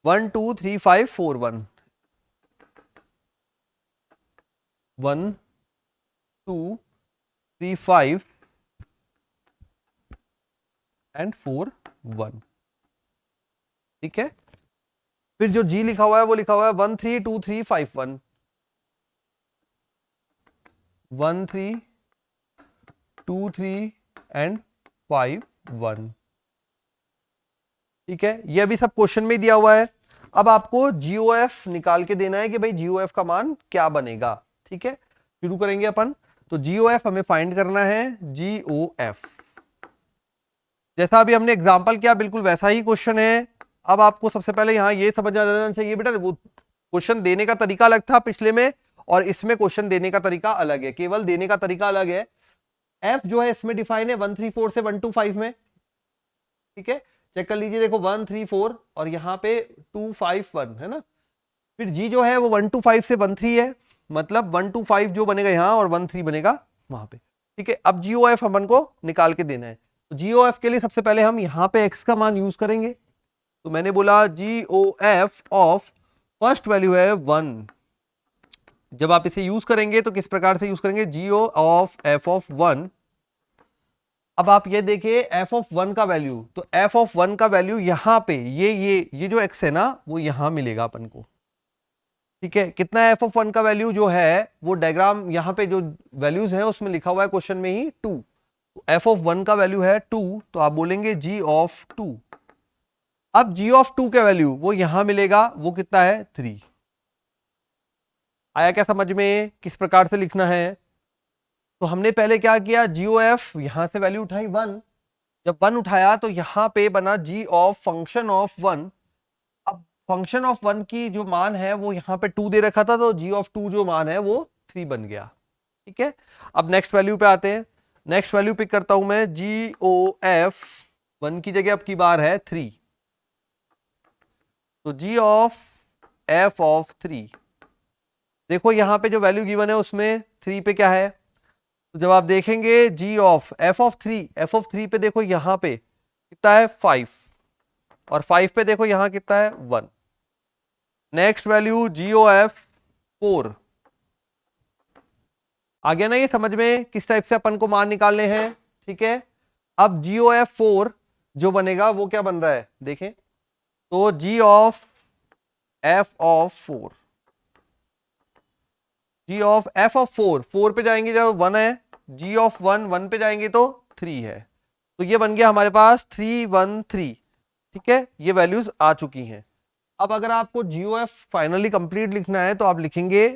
1 2 3 5 4 1, 1 2 3 5 एंड 4 1। ठीक है, फिर जो g लिखा हुआ है वो लिखा हुआ है 1 3 2 3 5 1, 1 3 2 3 एंड 5 1। ठीक है, ये अभी सब क्वेश्चन में दिया हुआ है। अब आपको GOF निकाल के देना है कि भाई GOF का मान क्या बनेगा। ठीक है, शुरू करेंगे अपन। तो GOF हमें फाइंड करना है, GOF जैसा अभी हमने एग्जांपल किया बिल्कुल वैसा ही क्वेश्चन है। अब आपको सबसे पहले यहाँ ये समझ आ जाना चाहिए बेटा, वो क्वेश्चन देने का तरीका अलग था पिछले में और इसमें क्वेश्चन देने का तरीका अलग है, केवल देने का तरीका अलग है। एफ जो है इसमें डिफाइन है 134 से 125 में, ठीक है, चेक कर लीजिए, देखो 134 और यहाँ पे 251 है ना। फिर जी जो है वो 125 से 13 है, मतलब 125 जो बनेगा यहाँ और 13 बनेगा वहां पे, ठीक है। अब GOF अपन को निकाल के देना है, तो GOF के लिए सबसे पहले हम यहाँ पे x का मान यूज करेंगे। तो मैंने बोला GOF ऑफ फर्स्ट वैल्यू है 1। जब आप इसे यूज करेंगे तो किस प्रकार से यूज करेंगे, GO ऑफ f ऑफ 1। अब आप ये देखिए f ऑफ 1 का वैल्यू, तो f ऑफ 1 का वैल्यू यहाँ पे ये जो x है ना वो यहाँ मिलेगा अपन को, ठीक है। कितना है f ऑफ 1 का वैल्यू, जो है वो डायग्राम यहाँ पे जो वैल्यूज है उसमें लिखा हुआ है क्वेश्चन में ही 2। तो f ऑफ 1 का वैल्यू है 2, तो आप बोलेंगे g ऑफ 2। अब g ऑफ 2 का वैल्यू वो यहां मिलेगा, वो कितना है 3। आया क्या समझ में किस प्रकार से लिखना है। तो हमने पहले क्या किया, GOF यहां से वैल्यू उठाई 1, जब 1 उठाया तो यहां पे बना g ऑफ फंक्शन ऑफ 1। अब फंक्शन ऑफ 1 की जो मान है वो यहाँ पे 2 दे रखा था, तो g ऑफ 2 जो मान है वो 3 बन गया, ठीक है। अब नेक्स्ट वैल्यू पे आते हैं, नेक्स्ट वैल्यू पिक करता हूं मैं, GOF 1 की जगह अब की बार है 3, तो g ऑफ f ऑफ 3, देखो यहां पे जो वैल्यू गिवन है उसमें 3 पे क्या है, तो जब आप देखेंगे g ऑफ f ऑफ 3 पे देखो यहां पे कितना है 5, और 5 पे देखो यहां कितना है 1। नेक्स्ट वैल्यू GOF 4, आ गया ना ये समझ में किस टाइप से अपन को मान निकालने हैं, ठीक है। अब GOF 4 जो बनेगा वो क्या बन रहा है देखें, तो g of f of 4, g of f of 4 पे जाएंगे जब 1 है, g ऑफ 1 पे जाएंगे तो 3 है, तो ये बन गया हमारे पास 313, ठीक है। ये वैल्यूज आ चुकी हैं। अब अगर आपको GOF फाइनली कंप्लीट लिखना है तो आप लिखेंगे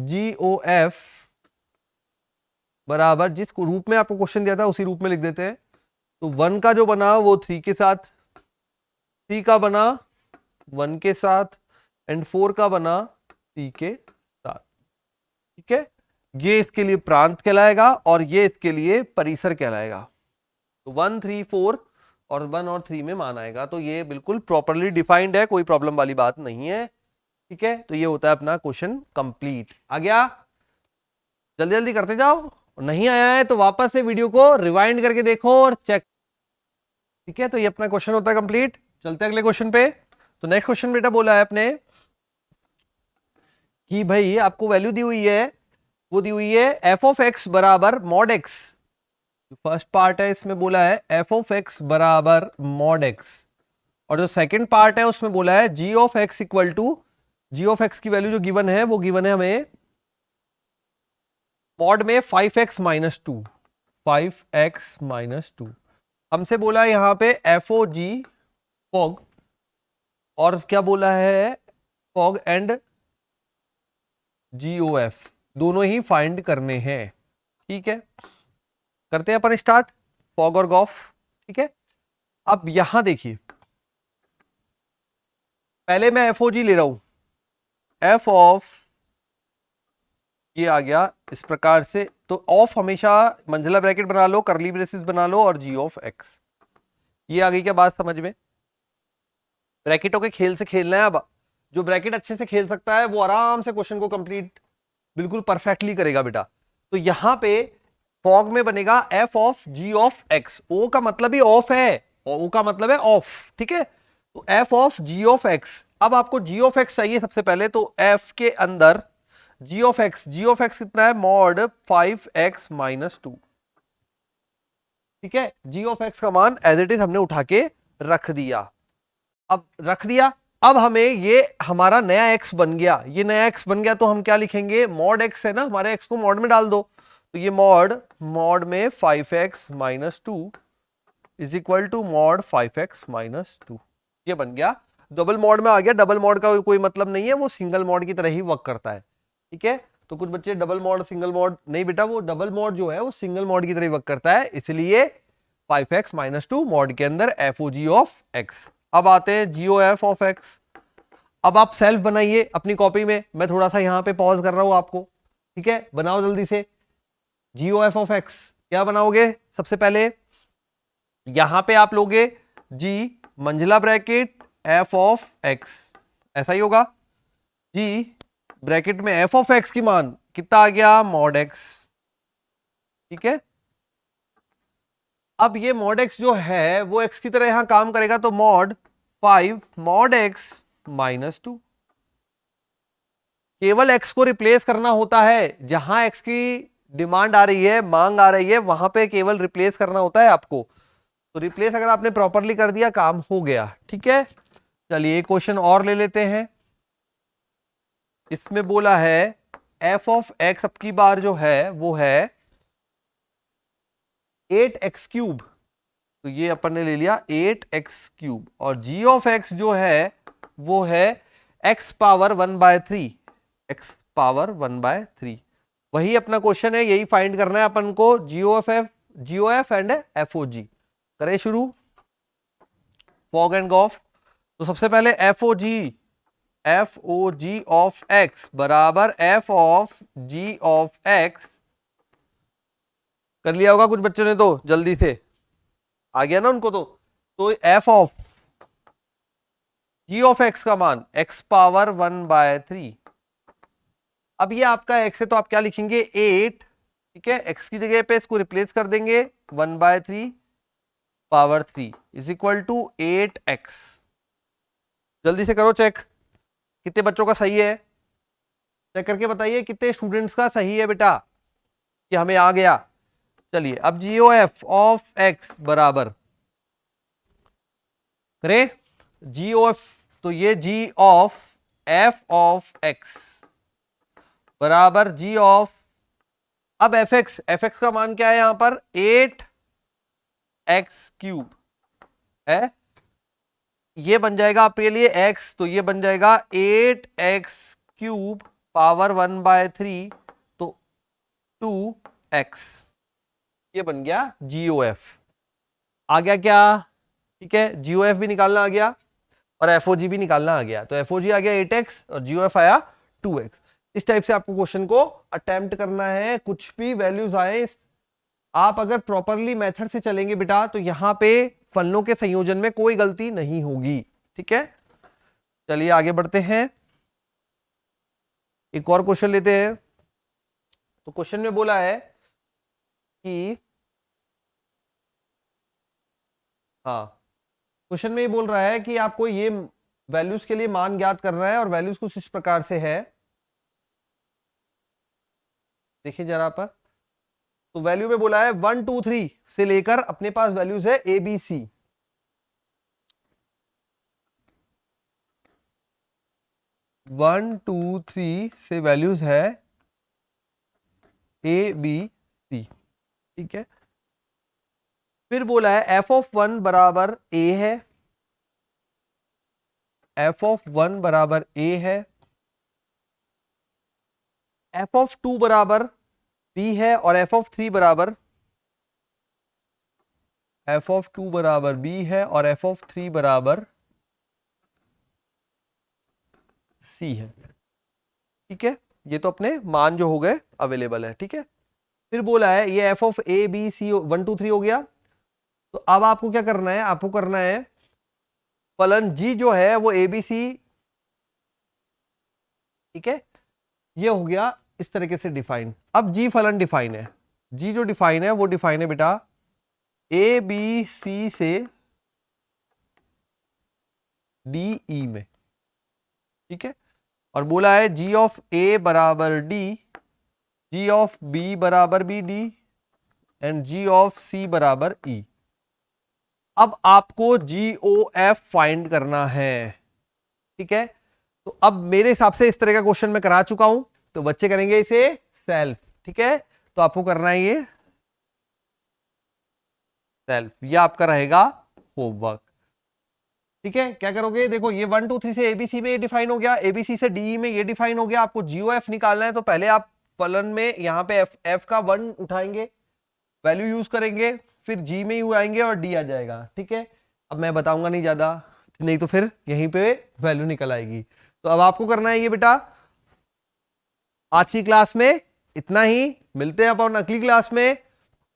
GOF बराबर, जिस रूप में आपको क्वेश्चन दिया था उसी रूप में लिख देते हैं। तो 1 का जो बना वो 3 के साथ, 3 का बना 1 के साथ, एंड 4 का बना 3 के साथ, ठीक है। ये इसके लिए प्रांत कहलाएगा और ये इसके लिए परिसर कहलाएगा। तो 1 3 4 और 1 और 3 में मान आएगा, तो ये बिल्कुल प्रॉपरली डिफाइंड है, कोई प्रॉब्लम वाली बात नहीं है, ठीक है। तो ये होता है अपना क्वेश्चन कंप्लीट। आ गया, जल्दी जल्दी करते जाओ, नहीं आया है तो वापस से वीडियो को रिवाइंड करके देखो और चेक, ठीक है। तो ये अपना क्वेश्चन होता है कंप्लीट। चलते हैं अगले क्वेश्चन पे। तो नेक्स्ट क्वेश्चन बेटा बोला है अपने कि भाई आपको वैल्यू दी हुई है, वो दी हुई है f ऑफ x बराबर मॉड x। फर्स्ट पार्ट है इसमें बोला है f ऑफ x बराबर मॉड x, और जो सेकंड पार्ट है उसमें बोला है g of x equal to, g of x की वैल्यू जो गिवन है वो गिवन है हमें मॉड में 5x माइनस 2, 5x माइनस 2। हमसे बोला है यहां पे FOG फॉग, और क्या बोला है फॉग एंड GOF दोनों ही फाइंड करने हैं, ठीक है। करते हैं अपन स्टार्ट फॉग और गॉफ, ठीक है। अब यहां देखिए, पहले मैं FOG ले रहा हूं, f ऑफ ये आ गया इस प्रकार से, तो ऑफ हमेशा मंझला ब्रैकेट बना लो, करली ब्रेसेस बना लो, और g ऑफ x। ये आ गई क्या बात समझ में, ब्रैकेटों के खेल से खेलना है। अब जो ब्रैकेट अच्छे से खेल सकता है वो आराम से क्वेश्चन को कंप्लीट बिल्कुल परफेक्टली करेगा बेटा। तो यहां पे फॉग में बनेगा f of g of x, o का मतलब ही ऑफ है, o का मतलब है ऑफ, ठीक है। तो f of g of x, अब आपको g ऑफ x चाहिए सबसे पहले, तो f के अंदर g ऑफ x कितना है मॉड 5x माइनस 2, ठीक है। g ऑफ x का मान एज इट इज हमने उठा के रख दिया। अब रख दिया, अब हमें ये हमारा नया x बन गया, ये नया x बन गया, तो हम क्या लिखेंगे, मॉड x है ना, हमारे x को मॉड में डाल दो, तो ये मॉड में 5x minus 2 is equal to mod 5x minus 2, ये बन गया। डबल मॉड में आ गया, डबल मॉड का कोई मतलब नहीं है, वो सिंगल मॉड की तरह ही वर्क करता है, ठीक है। तो कुछ बच्चे डबल मॉड सिंगल मॉड, नहीं बेटा वो डबल मॉड जो है वो सिंगल मॉड की तरह वर्क करता है, इसलिए 5x - 2 मॉड के अंदर FOG ऑफ x। अब आते हैं GOF ऑफ x। अब आप सेल्फ बनाइए अपनी कॉपी में, मैं थोड़ा सा यहां पे पॉज कर रहा हूं आपको, ठीक है, बनाओ जल्दी से। GOF ऑफ x क्या बनाओगे? सबसे पहले यहां पे आप लोगे G मंजिला ब्रैकेट f ऑफ x, ऐसा ही होगा। G ब्रैकेट में f ऑफ x की मान कितना आ गया? मॉड x, ठीक है। अब ये मॉड x जो है वो x की तरह यहां काम करेगा, तो मॉड 5 मॉड x - 2। केवल x को रिप्लेस करना होता है, जहां x की डिमांड आ रही है, मांग आ रही है, वहां पे केवल रिप्लेस करना होता है आपको। तो रिप्लेस अगर आपने प्रॉपरली कर दिया, काम हो गया, ठीक है। चलिए एक क्वेश्चन और ले लेते हैं। इसमें बोला है f ऑफ x अब की बार जो है वो है 8x3, तो ये अपन ने ले लिया 8x3, और g ऑफ x जो है वो है x पावर 1/3, x पावर 1/3। वही अपना क्वेश्चन है, यही फाइंड करना है अपन को, GOF एंड FOG। करें शुरू, फॉग एंड गॉफ। तो सबसे पहले FOG ऑफ x बराबर f of g of x। कर लिया होगा कुछ बच्चों ने, तो जल्दी से आ गया ना उनको। तो f of g of x का मान x पावर 1/3। अब ये आपका x है, तो आप क्या लिखेंगे? 8, ठीक है, x की जगह पे इसको रिप्लेस कर देंगे, 1/3 power 3 is equal to 8x। जल्दी से करो चेक, कितने बच्चों का सही है, चेक करके बताइए कितने स्टूडेंट्स का सही है बेटा, कि हमें आ गया। चलिए अब GOF ऑफ x बराबर करें, GOF, तो ये G of f of x बराबर G ऑफ, अब fx का मान क्या है यहां पर? 8x3 है, ये बन जाएगा आपके लिए x, तो ये बन जाएगा 8x3 पावर 1/3, तो 2x, ये बन गया GOF। आ गया क्या? ठीक है, GOF भी निकालना आ गया और FOG भी निकालना आ गया। तो FOG आ गया 8x और GOF आया 2x। इस टाइप से आपको क्वेश्चन को अटेम्प्ट करना है, कुछ भी वैल्यूज आए, आप अगर प्रॉपरली मेथड से चलेंगे बेटा, तो यहां पे फलनों के संयोजन में कोई गलती नहीं होगी, ठीक है। चलिए आगे बढ़ते हैं, एक और क्वेश्चन लेते हैं। तो क्वेश्चन में बोला है कि, हाँ, क्वेश्चन में ये बोल रहा है कि आपको ये वैल्यूज के लिए मान ज्ञात करना है, और वैल्यूज कुछ इस प्रकार से है, देखिए जरा पर। तो वैल्यू में बोला है 1 2 3 से लेकर अपने पास वैल्यूज है ABC। 1 2 3 से वैल्यूज है ABC, ठीक है। फिर बोला है f ऑफ 1 बराबर a है, f ऑफ 1 बराबर a है, f ऑफ 2 बराबर b है, और f ऑफ 3 बराबर b है, और f ऑफ 3 बराबर c है, ठीक है। ये तो अपने मान जो हो गए अवेलेबल है, ठीक है। फिर बोला है ये f of a b c 1 2 3 हो गया। तो अब आपको क्या करना है? आपको करना है फलन g जो है वो ABC, ठीक है, ये हो गया इस तरीके से डिफाइन। अब g फलन डिफाइन है, g जो डिफाइन है वो डिफाइन है बेटा ABC से DE में, ठीक है। और बोला है g ऑफ a बराबर d, g ऑफ b बराबर भी d, and g of c बराबर e। अब आपको GOF फाइंड करना है, ठीक है। तो अब मेरे हिसाब से इस तरह का क्वेश्चन मैं करा चुका हूं, तो बच्चे करेंगे इसे सेल्फ, ठीक है। तो आपको करना है ये सेल्फ, ये आपका रहेगा होमवर्क, ठीक है। क्या करोगे? देखो ये 1 2 3 से ABC में ये डिफाइन हो गया, ABC से DE में ये डिफाइन हो गया। आपको GOF निकालना है, तो पहले आप फलन में यहाँ पे f का 1 उठाएंगे, वैल्यू यूज करेंगे, फिर g में यू आएंगे और d आ जाएगा। ठीक है, अब मैं बताऊंगा नहीं ज्यादा, नहीं तो फिर यहीं पे वैल्यू निकल आएगी। तो अब आपको करना है ये बेटा, आज की क्लास में इतना ही, मिलते हैं अपन अगली क्लास में।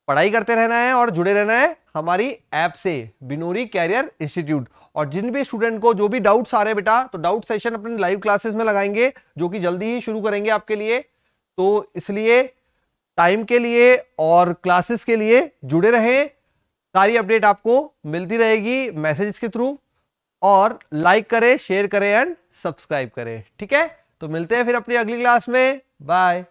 पढ़ाई करते रहना है और जुड़े रहना है हमारी ऐप से, बिनोरी कैरियर इंस्टीट्यूट। और जिन भी स्टूडेंट को जो भी डाउट्स आ रहे हैं बेटा, तो डाउट सेशन अपने लाइव क्लासेस में लगाएंगे, जो कि जल्दी ही शुरू करेंगे आपके लिए। तो इसलिए टाइम के लिए और क्लासेस के लिए जुड़े रहें, सारी अपडेट आपको मिलती रहेगी मैसेज के थ्रू। और लाइक करें, शेयर करें एंड सब्सक्राइब करें। ठीक है, तो मिलते हैं फिर अपनी अगली क्लास में। बाय।